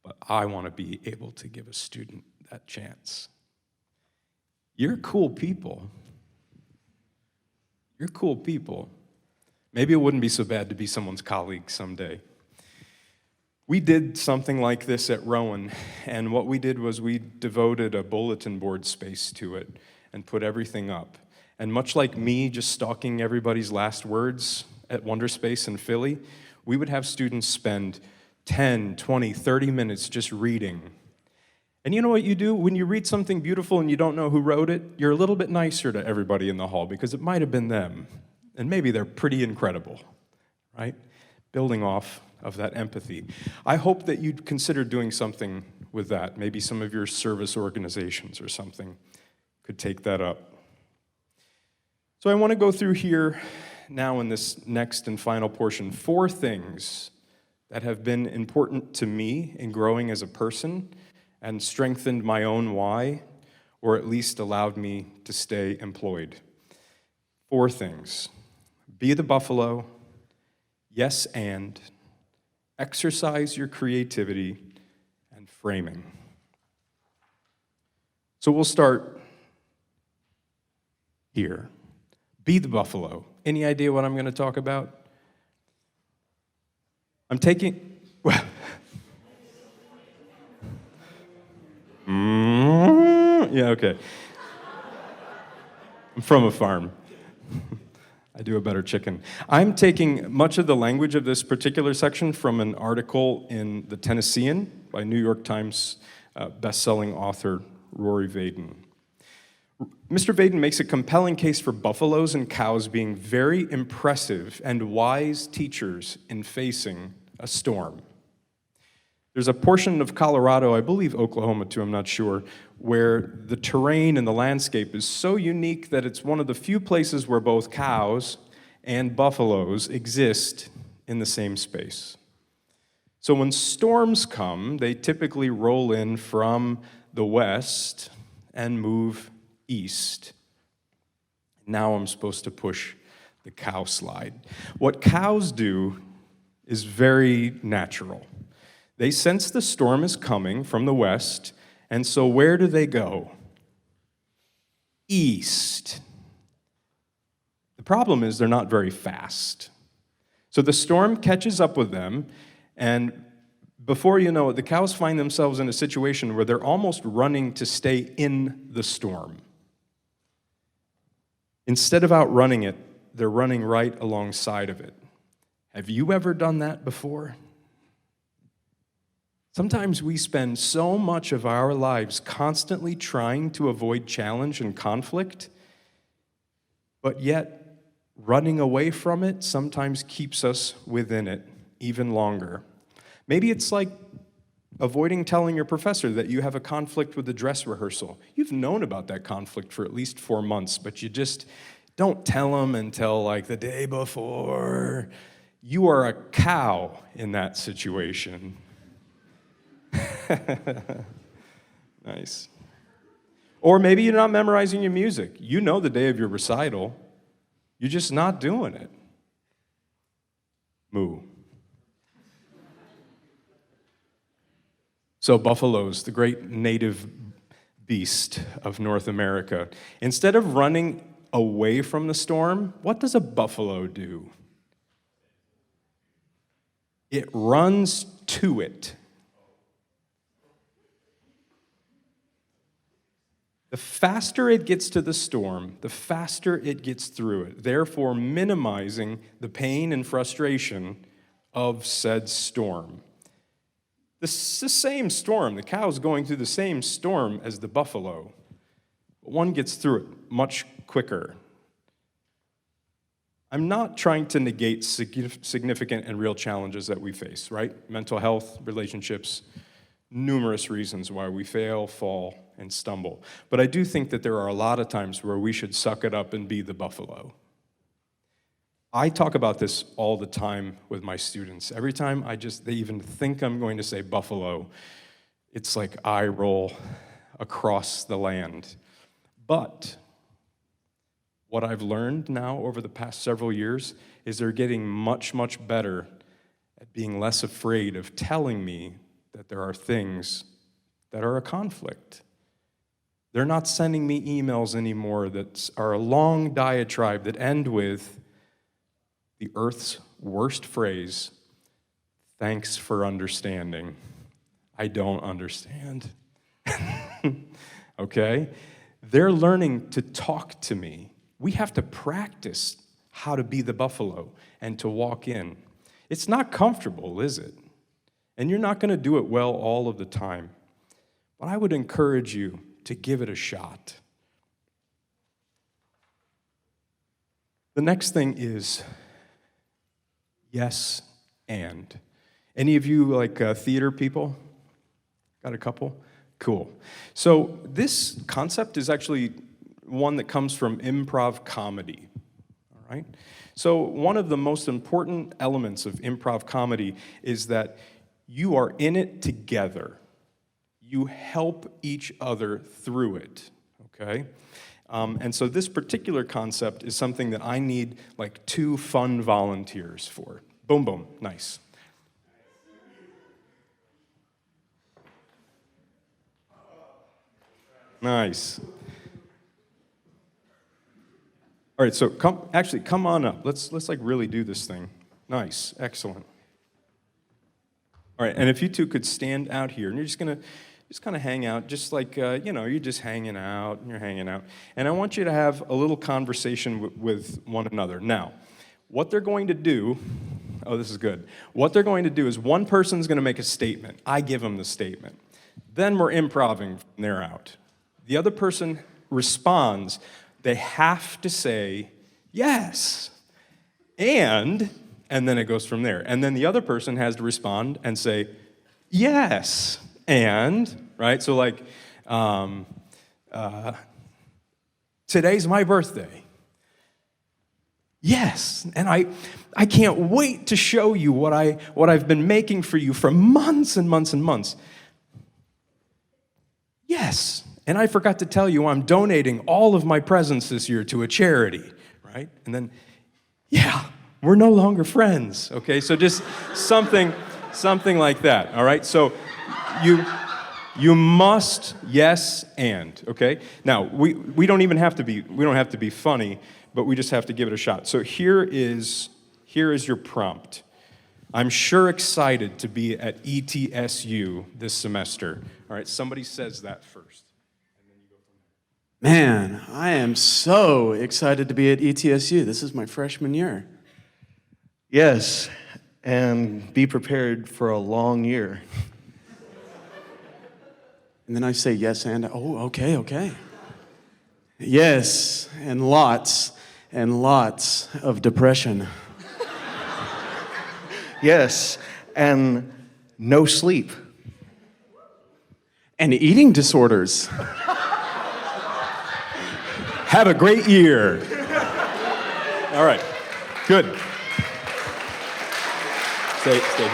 but I want to be able to give a student that chance. You're cool people. You're cool people. Maybe it wouldn't be so bad to be someone's colleague someday. We did something like this at Rowan, and what we did was we devoted a bulletin board space to it and put everything up. And much like me just stalking everybody's last words at Wonderspace in Philly, we would have students spend 10, 20, 30 minutes just reading. And you know what you do? When you read something beautiful and you don't know who wrote it, you're a little bit nicer to everybody in the hall because it might have been them. And maybe they're pretty incredible, right? Building off of that empathy. I hope that you'd consider doing something with that. Maybe some of your service organizations or something could take that up. So I want to go through here now in this next and final portion 4 things that have been important to me in growing as a person and strengthened my own why, or at least allowed me to stay employed. 4 things. Be the buffalo, yes and, exercise your creativity, and framing. So we'll start here. Be the buffalo. Any idea what I'm going to talk about? I'm taking, well, yeah, okay. I'm from a farm. I do a better chicken. I'm taking much of the language of this particular section from an article in the Tennessean by New York Times best-selling author Rory Vaden. Mr. Vaden makes a compelling case for buffaloes and cows being very impressive and wise teachers in facing a storm. There's a portion of Colorado, I believe Oklahoma too, I'm not sure, where the terrain and the landscape is so unique that it's one of the few places where both cows and buffaloes exist in the same space. So when storms come, they typically roll in from the west and move east. Now I'm supposed to push the cow slide. What cows do is very natural. They sense the storm is coming from the west, and so where do they go? East. The problem is they're not very fast. So the storm catches up with them, and before you know it, the cows find themselves in a situation where they're almost running to stay in the storm. Instead of outrunning it, they're running right alongside of it. Have you ever done that before? Sometimes we spend so much of our lives constantly trying to avoid challenge and conflict, but yet running away from it sometimes keeps us within it even longer. Maybe it's like avoiding telling your professor that you have a conflict with the dress rehearsal. You've known about that conflict for at least 4 months, but you just don't tell them until like the day before. You are a cow in that situation. Nice. Or maybe you're not memorizing your music. You know the day of your recital. You're just not doing it. Moo. So buffaloes, the great native beast of North America, instead of running away from the storm, what does a buffalo do? It runs to it. The faster it gets to the storm, the faster it gets through it, therefore minimizing the pain and frustration of said storm. It's the same storm. The cow's going through the same storm as the buffalo, but one gets through it much quicker. I'm not trying to negate significant and real challenges that we face, right? Mental health, relationships, numerous reasons why we fail, fall, and stumble. But I do think that there are a lot of times where we should suck it up and be the buffalo. I talk about this all the time with my students. Every time they even think I'm going to say buffalo, it's like I roll across the land. But what I've learned now over the past several years is they're getting much, much better at being less afraid of telling me that there are things that are a conflict. They're not sending me emails anymore that are a long diatribe that end with the earth's worst phrase, "Thanks for understanding. I don't understand." Okay? They're learning to talk to me. We have to practice how to be the buffalo and to walk in. It's not comfortable, is it? And you're not going to do it well all of the time. But I would encourage you to give it a shot. The next thing is yes and. Any of you like theater people? Got a couple? Cool. So this concept is actually one that comes from improv comedy. All right? So one of the most important elements of improv comedy is that you are in it together. You help each other through it, okay? And so this particular concept is something that I need like 2 fun volunteers for. Boom, boom, nice. Nice. All right, so come on up. Let's like really do this thing. Nice, excellent. All right, and if you two could stand out here, and you're just gonna kind of hang out, just like you're just hanging out, and you're hanging out. And I want you to have a little conversation with one another. Now, what they're going to do, oh, this is good. What they're going to do is one person's going to make a statement. I give them the statement. Then we're improving from there out. The other person responds. They have to say yes, and then it goes from there. And then the other person has to respond and say yes, and, right? So like, today's my birthday. Yes, and I can't wait to show you what I've been making for you for months and months and months. Yes, and I forgot to tell you I'm donating all of my presents this year to a charity, right? And then, yeah, we're no longer friends, okay? So just something like that, all right? So you must yes and, okay? Now, we don't have to be funny, but we just have to give it a shot. So here is your prompt. I'm sure excited to be at ETSU this semester. All right, somebody says that first. Man, I am so excited to be at ETSU. This is my freshman year. Yes, and be prepared for a long year. And then I say yes and, oh, okay. Yes, and lots of depression. Yes, and no sleep. And eating disorders. Have a great year. All right, good. Stay here.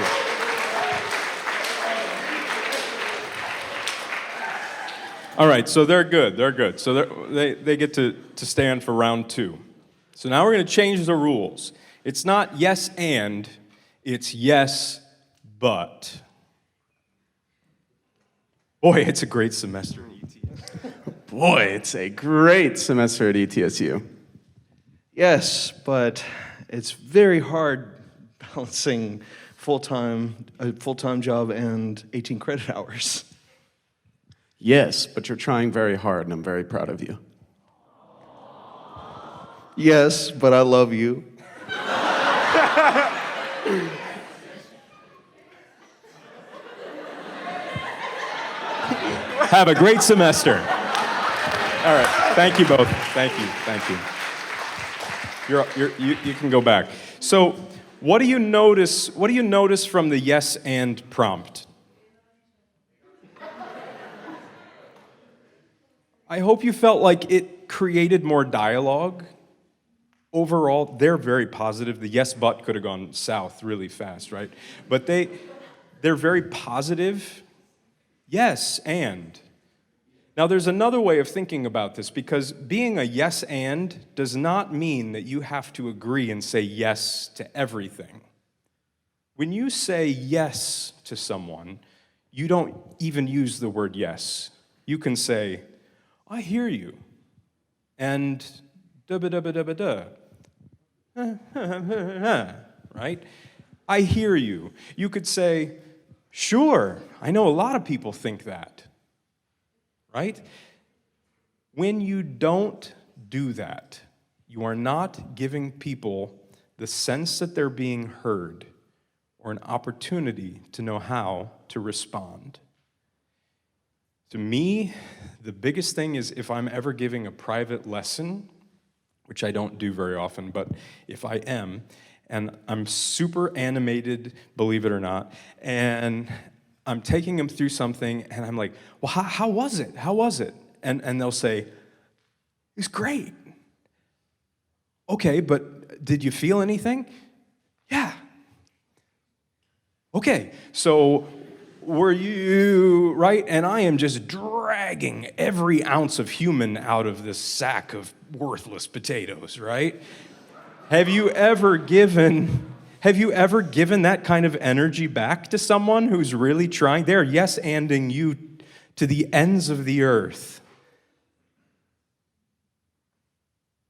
All right, so they're good. So they get to stand for round 2. So now we're going to change the rules. It's not yes and, it's yes but. Boy, it's a great semester in ETS. Boy, it's a great semester at ETSU. Yes, but it's very hard balancing a full-time job and 18 credit hours. Yes, but you're trying very hard, and I'm very proud of you. Yes, but I love you. Have a great semester. All right, thank you both. Thank you. You can go back. So, what do you notice? What do you notice from the yes and prompt? I hope you felt like it created more dialogue. Overall, they're very positive. The yes but could have gone south really fast, right? But they're very positive. Yes and. Now, there's another way of thinking about this, because being a yes and does not mean that you have to agree and say yes to everything. When you say yes to someone, you don't even use the word yes. You can say, I hear you, and da-ba-da-ba-da-ba-da, right? I hear you. You could say, sure, I know a lot of people think that, right? When you don't do that, you are not giving people the sense that they're being heard or an opportunity to know how to respond. To me, the biggest thing is if I'm ever giving a private lesson, which I don't do very often, but if I am, and I'm super animated, believe it or not, and I'm taking them through something, and I'm like, well, how was it? How was it? And they'll say, it's great. Okay, but did you feel anything? Yeah. Okay, so were you, right? And I am just dragging every ounce of human out of this sack of worthless potatoes, right? Have you ever given that kind of energy back to someone who's really trying? They're yes-anding you to the ends of the earth.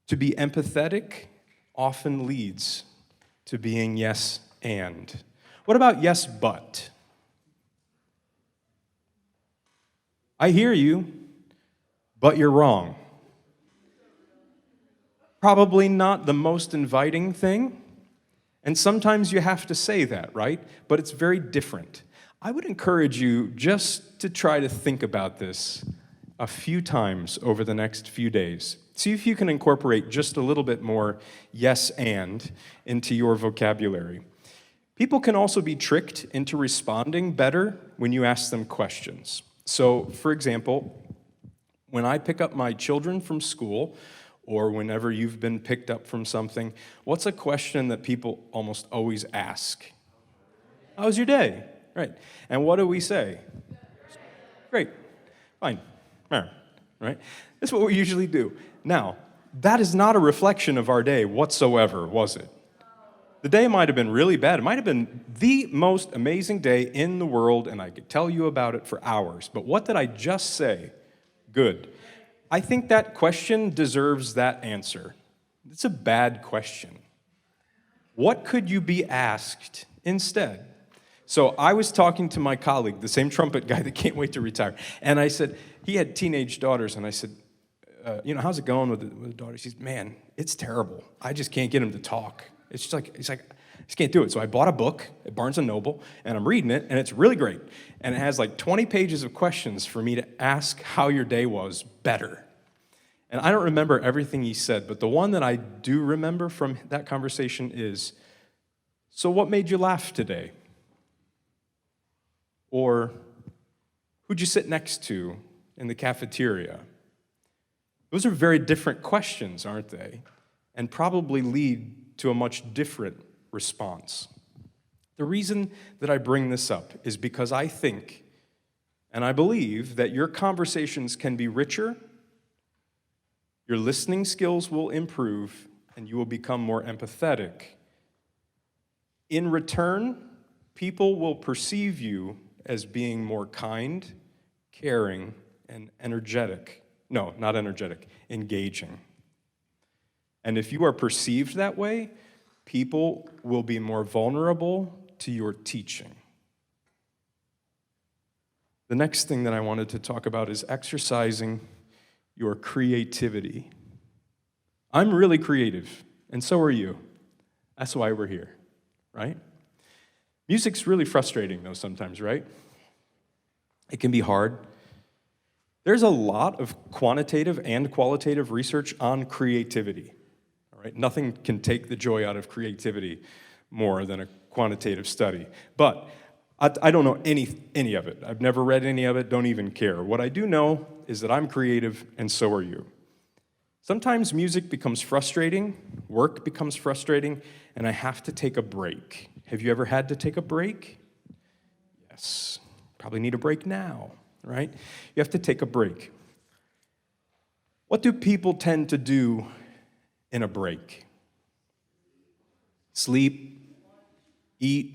To be empathetic often leads to being yes and. What about yes but? I hear you, but you're wrong. Probably not the most inviting thing, and sometimes you have to say that, right? But it's very different. I would encourage you just to try to think about this a few times over the next few days. See if you can incorporate just a little bit more yes and into your vocabulary. People can also be tricked into responding better when you ask them questions. So, for example, when I pick up my children from school, or whenever you've been picked up from something, what's a question that people almost always ask? How was your day? Right. And what do we say? Great. Fine. Right? That's what we usually do. Now, that is not a reflection of our day whatsoever, was it? The day might have been really bad. It might have been the most amazing day in the world, and I could tell you about it for hours. But what did I just say? Good. I think that question deserves that answer. It's a bad question. What could you be asked instead? So I was talking to my colleague, the same trumpet guy that can't wait to retire, and I said, he had teenage daughters, and I said, how's it going with the daughter? She said, man, it's terrible. I just can't get him to talk. It's just like, he's like, I just can't do it. So I bought a book at Barnes & Noble, and I'm reading it, and it's really great. And it has like 20 pages of questions for me to ask how your day was better. And I don't remember everything he said, but the one that I do remember from that conversation is, so what made you laugh today? Or who'd you sit next to in the cafeteria? Those are very different questions, aren't they? And probably lead to a much different response. The reason that I bring this up is because I think and I believe that your conversations can be richer, your listening skills will improve, and you will become more empathetic. In return, people will perceive you as being more kind, caring, and energetic. No, not energetic, engaging. And if you are perceived that way, people will be more vulnerable to your teaching. The next thing that I wanted to talk about is exercising your creativity. I'm really creative, and so are you. That's why we're here, right? Music's really frustrating, though, sometimes, right? It can be hard. There's a lot of quantitative and qualitative research on creativity. All right? Nothing can take the joy out of creativity more than a quantitative study. But I don't know any of it. I've never read any of it, don't even care. What I do know is that I'm creative, and so are you. Sometimes music becomes frustrating, work becomes frustrating, and I have to take a break. Have you ever had to take a break? Yes. Probably need a break now, right? You have to take a break. What do people tend to do in a break? Sleep, eat,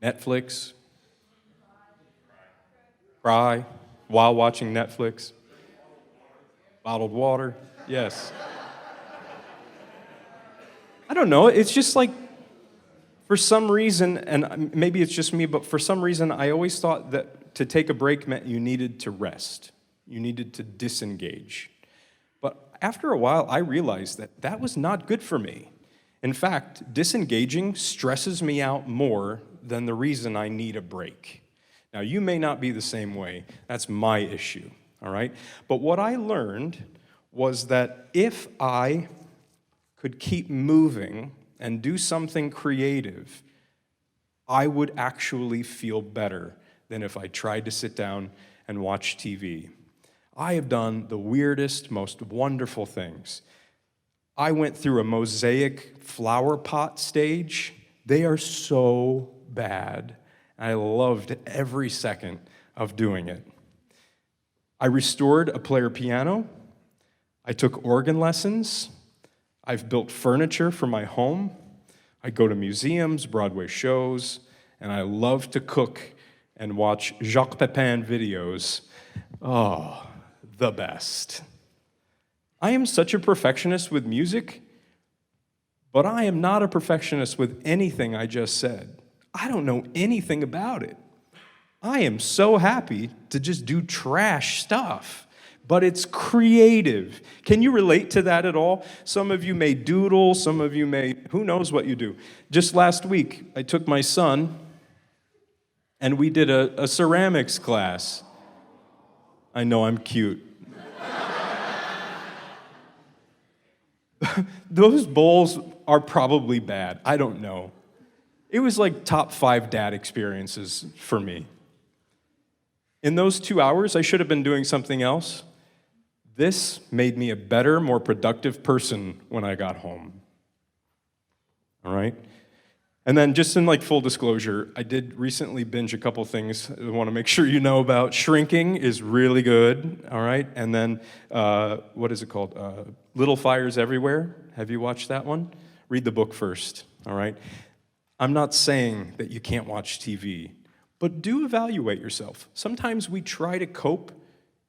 Netflix, cry while watching Netflix, bottled water, yes. I don't know, it's just like, for some reason, and maybe it's just me, but for some reason, I always thought that to take a break meant you needed to rest. You needed to disengage. But after a while, I realized that that was not good for me. In fact, disengaging stresses me out more than the reason I need a break. Now, you may not be the same way. That's my issue, all right? But what I learned was that if I could keep moving and do something creative, I would actually feel better than if I tried to sit down and watch TV. I have done the weirdest, most wonderful things. I went through a mosaic flower pot stage. They are so bad. I loved every second of doing it. I restored a player piano. I took organ lessons. I've built furniture for my home. I go to museums, Broadway shows, and I love to cook and watch Jacques Pepin videos. Oh, the best. I am such a perfectionist with music, but I am not a perfectionist with anything I just said. I don't know anything about it. I am so happy to just do trash stuff. But it's creative. Can you relate to that at all? Some of you may doodle, some of you may, who knows what you do. Just last week, I took my son, and we did a ceramics class. I know I'm cute. Those bowls are probably bad. I don't know. It was like top 5 dad experiences for me. In those 2 hours, I should have been doing something else. This made me a better, more productive person when I got home. All right? And then just in like full disclosure, I did recently binge a couple things I want to make sure you know about. Shrinking is really good, all right? And then, what is it called? Little Fires Everywhere. Have you watched that one? Read the book first, all right? I'm not saying that you can't watch TV, but do evaluate yourself. Sometimes we try to cope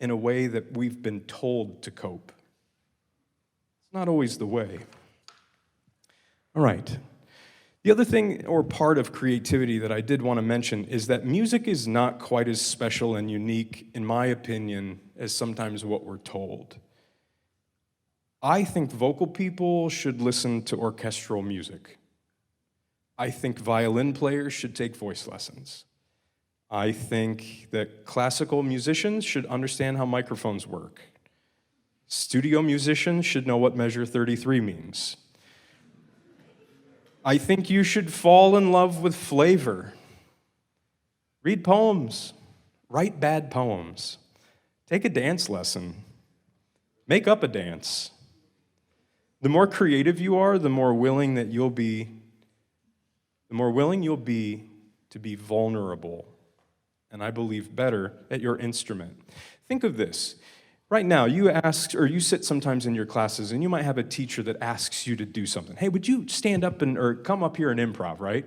in a way that we've been told to cope. It's not always the way. All right. The other thing or part of creativity that I did want to mention is that music is not quite as special and unique, in my opinion, as sometimes what we're told. I think vocal people should listen to orchestral music. I think violin players should take voice lessons. I think that classical musicians should understand how microphones work. Studio musicians should know what measure 33 means. I think you should fall in love with flavor. Read poems. Write bad poems. Take a dance lesson. Make up a dance. The more creative you are, the more willing you'll be to be vulnerable. And I believe better at your instrument. Think of this. Right now, you sit sometimes in your classes, and you might have a teacher that asks you to do something. Hey, would you stand up or come up here and improv, right?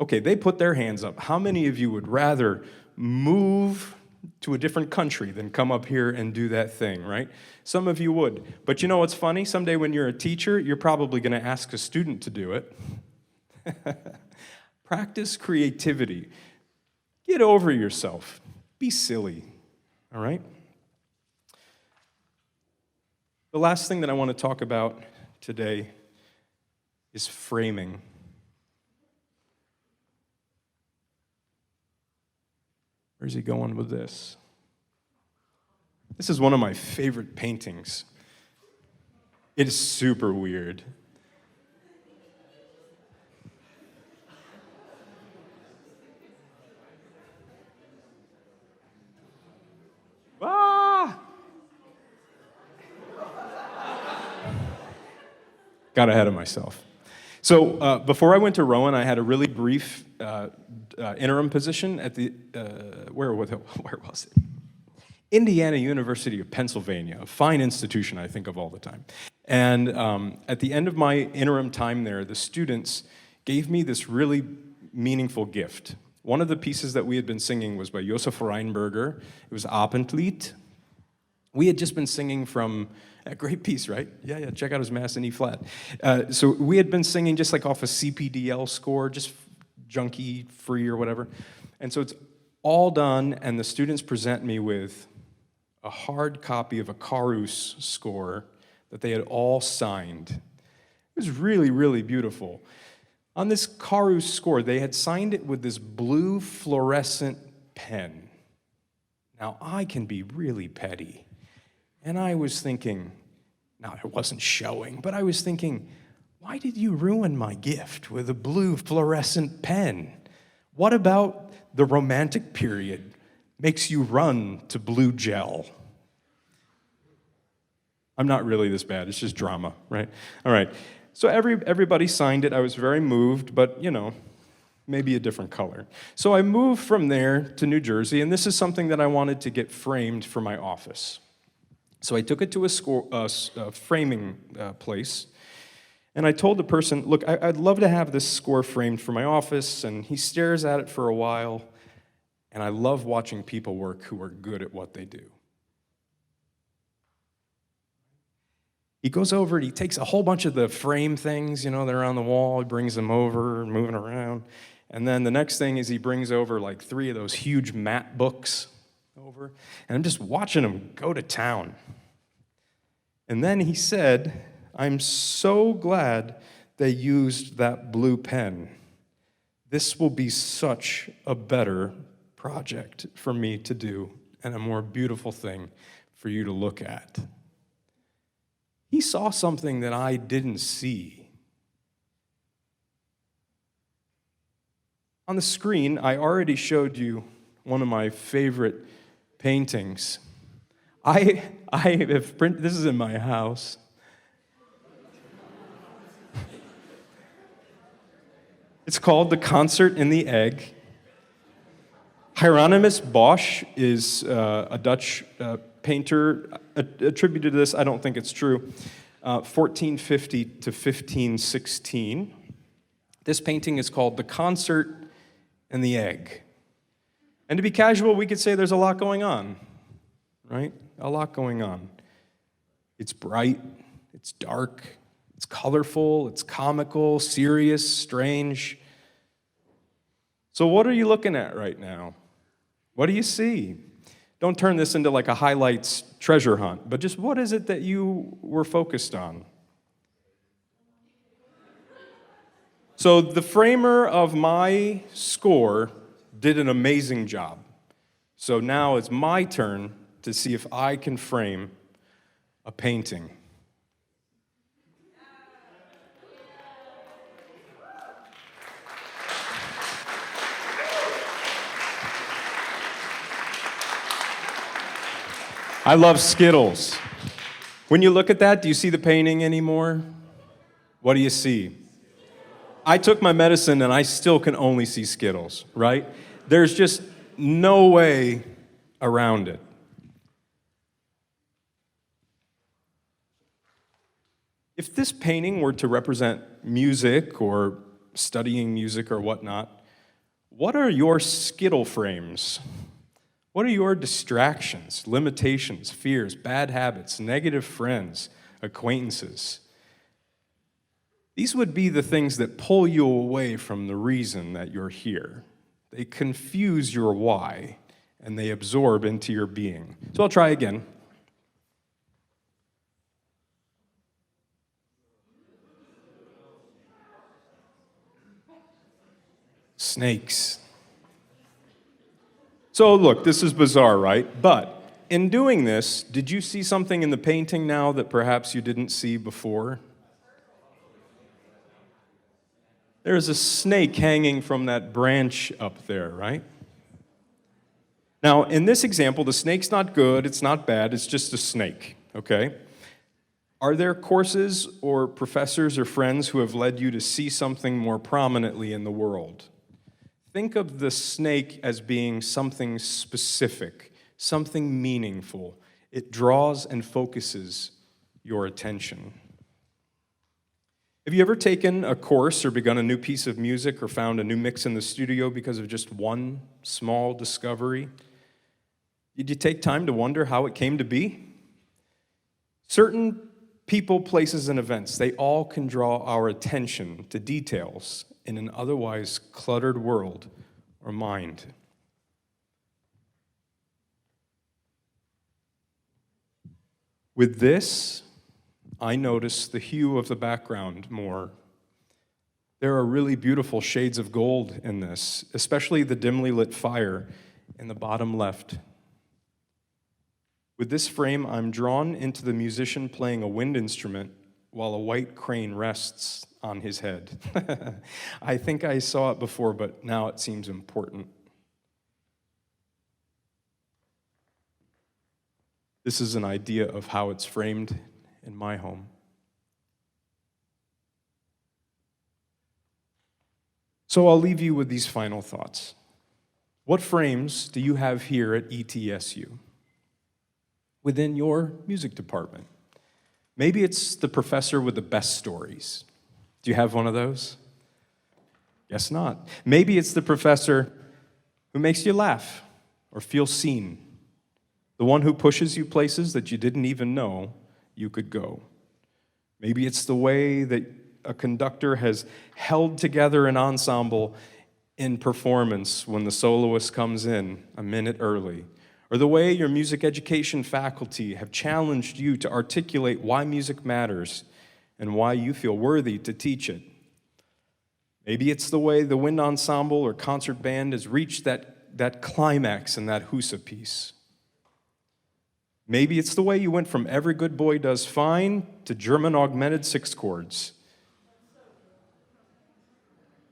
Okay, they put their hands up. How many of you would rather move to a different country than come up here and do that thing, right? Some of you would. But you know what's funny? Someday when you're a teacher, you're probably going to ask a student to do it. Practice creativity. Get over yourself. Be silly, all right? The last thing that I want to talk about today is framing. Where's he going with this? This is one of my favorite paintings. It is super weird. Ah! Got ahead of myself. So before I went to Rowan, I had a really brief interim position at the, where was it? Indiana University of Pennsylvania, a fine institution I think of all the time. And at the end of my interim time there, the students gave me this really meaningful gift. One of the pieces that we had been singing was by Josef Reinberger. It was Abendlied. We had just been singing from a great piece, right? Yeah, check out his Mass in E flat. So we had been singing just like off a CPDL score, just junkie free or whatever. And so it's all done, and the students present me with a hard copy of a Karus score that they had all signed. It was really, really beautiful. On this Karus score, they had signed it with this blue fluorescent pen. Now, I can be really petty. And I was thinking, now it wasn't showing, but I was thinking, why did you ruin my gift with a blue fluorescent pen? What about the romantic period makes you run to blue gel? I'm not really this bad, it's just drama, right? All right, so everybody signed it. I was very moved, but maybe a different color. So I moved from there to New Jersey, and this is something that I wanted to get framed for my office. So I took it to a framing place, and I told the person, look, I'd love to have this score framed for my office, and he stares at it for a while, and I love watching people work who are good at what they do. He goes over and he takes a whole bunch of the frame things, that are on the wall, he brings them over, moving around, and then the next thing is he brings over like 3 of those huge matte books over, and I'm just watching him go to town. And then he said, I'm so glad they used that blue pen. This will be such a better project for me to do and a more beautiful thing for you to look at. He saw something that I didn't see. On the screen, I already showed you one of my favorite paintings. I have printed, this is in my house. It's called The Concert in the Egg. Hieronymus Bosch is a Dutch painter attributed to this. I don't think it's true. 1450 to 1516. This painting is called The Concert in the Egg. And to be casual, we could say there's a lot going on, right? A lot going on. It's bright, it's dark, it's colorful, it's comical, serious, strange. So what are you looking at right now? What do you see? Don't turn this into like a highlights treasure hunt, but just what is it that you were focused on? So the framer of my score did an amazing job. So now it's my turn to see if I can frame a painting. I love Skittles. When you look at that, do you see the painting anymore? What do you see? I took my medicine and I still can only see Skittles, right? There's just no way around it. If this painting were to represent music or studying music or whatnot, what are your Skittle frames? What are your distractions, limitations, fears, bad habits, negative friends, acquaintances? These would be the things that pull you away from the reason that you're here. They confuse your why, and they absorb into your being. So I'll try again. Snakes. So look, this is bizarre, right? But in doing this, did you see something in the painting now that perhaps you didn't see before? There's a snake hanging from that branch up there, right? Now, in this example, the snake's not good, it's not bad, it's just a snake, okay? Are there courses or professors or friends who have led you to see something more prominently in the world? Think of the snake as being something specific, something meaningful. It draws and focuses your attention. Have you ever taken a course or begun a new piece of music or found a new mix in the studio because of just one small discovery? Did you take time to wonder how it came to be? Certain people, places, and events, they all can draw our attention to details in an otherwise cluttered world or mind. With this, I notice the hue of the background more. There are really beautiful shades of gold in this, especially the dimly lit fire in the bottom left. With this frame, I'm drawn into the musician playing a wind instrument while a white crane rests on his head. I think I saw it before, but now it seems important. This is an idea of how it's framed in my home. So I'll leave you with these final thoughts. What frames do you have here at ETSU? Within your music department? Maybe it's the professor with the best stories. Do you have one of those? Guess not. Maybe it's the professor who makes you laugh or feel seen. The one who pushes you places that you didn't even know you could go. Maybe it's the way that a conductor has held together an ensemble in performance when the soloist comes in a minute early. Or the way your music education faculty have challenged you to articulate why music matters and why you feel worthy to teach it. Maybe it's the way the wind ensemble or concert band has reached that climax in that Husa piece. Maybe it's the way you went from Every Good Boy Does Fine to German augmented sixth chords.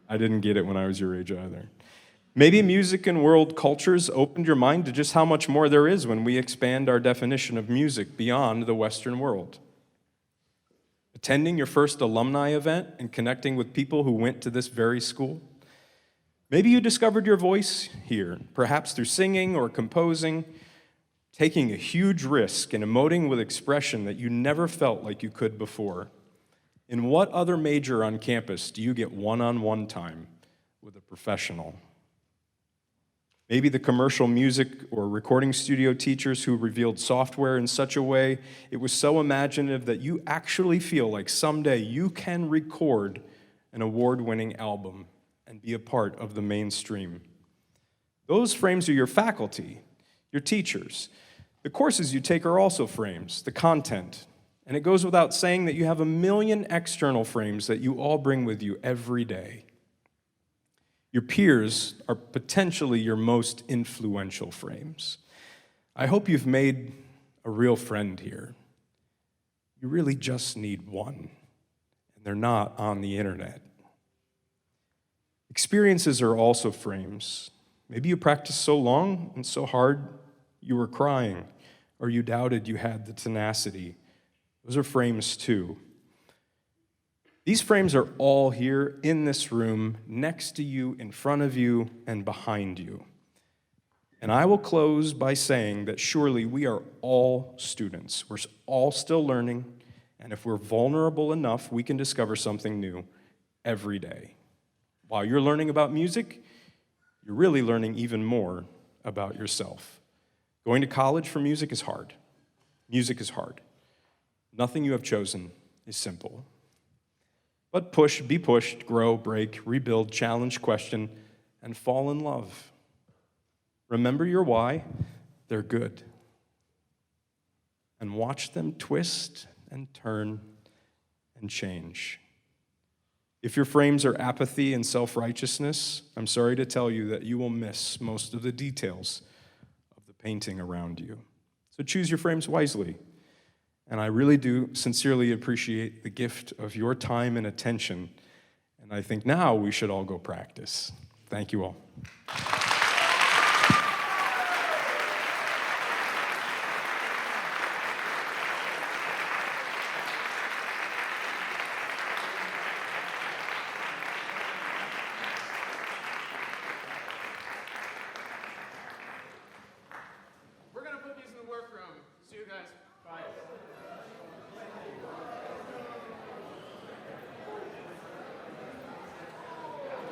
I didn't get it when I was your age either. Maybe music and world cultures opened your mind to just how much more there is when we expand our definition of music beyond the Western world. Attending your first alumni event and connecting with people who went to this very school. Maybe you discovered your voice here, perhaps through singing or composing, taking a huge risk and emoting with expression that you never felt like you could before. In what other major on campus do you get one-on-one time with a professional? Maybe the commercial music or recording studio teachers who revealed software in such a way it was so imaginative that you actually feel like someday you can record an award-winning album and be a part of the mainstream. Those frames are your faculty, your teachers. The courses you take are also frames, the content. And it goes without saying that you have a million external frames that you all bring with you every day. Your peers are potentially your most influential frames. I hope you've made a real friend here. You really just need one, and they're not on the internet. Experiences are also frames. Maybe you practiced so long and so hard you were crying, or you doubted you had the tenacity. Those are frames too. These frames are all here in this room, next to you, in front of you, and behind you. And I will close by saying that surely we are all students. We're all still learning, and if we're vulnerable enough, we can discover something new every day. While you're learning about music, you're really learning even more about yourself. Going to college for music is hard. Music is hard. Nothing you have chosen is simple. But push, be pushed, grow, break, rebuild, challenge, question, and fall in love. Remember your why, they're good. And watch them twist and turn and change. If your frames are apathy and self-righteousness, I'm sorry to tell you that you will miss most of the details of the painting around you. So choose your frames wisely. And I really do sincerely appreciate the gift of your time and attention. And I think now we should all go practice. Thank you all.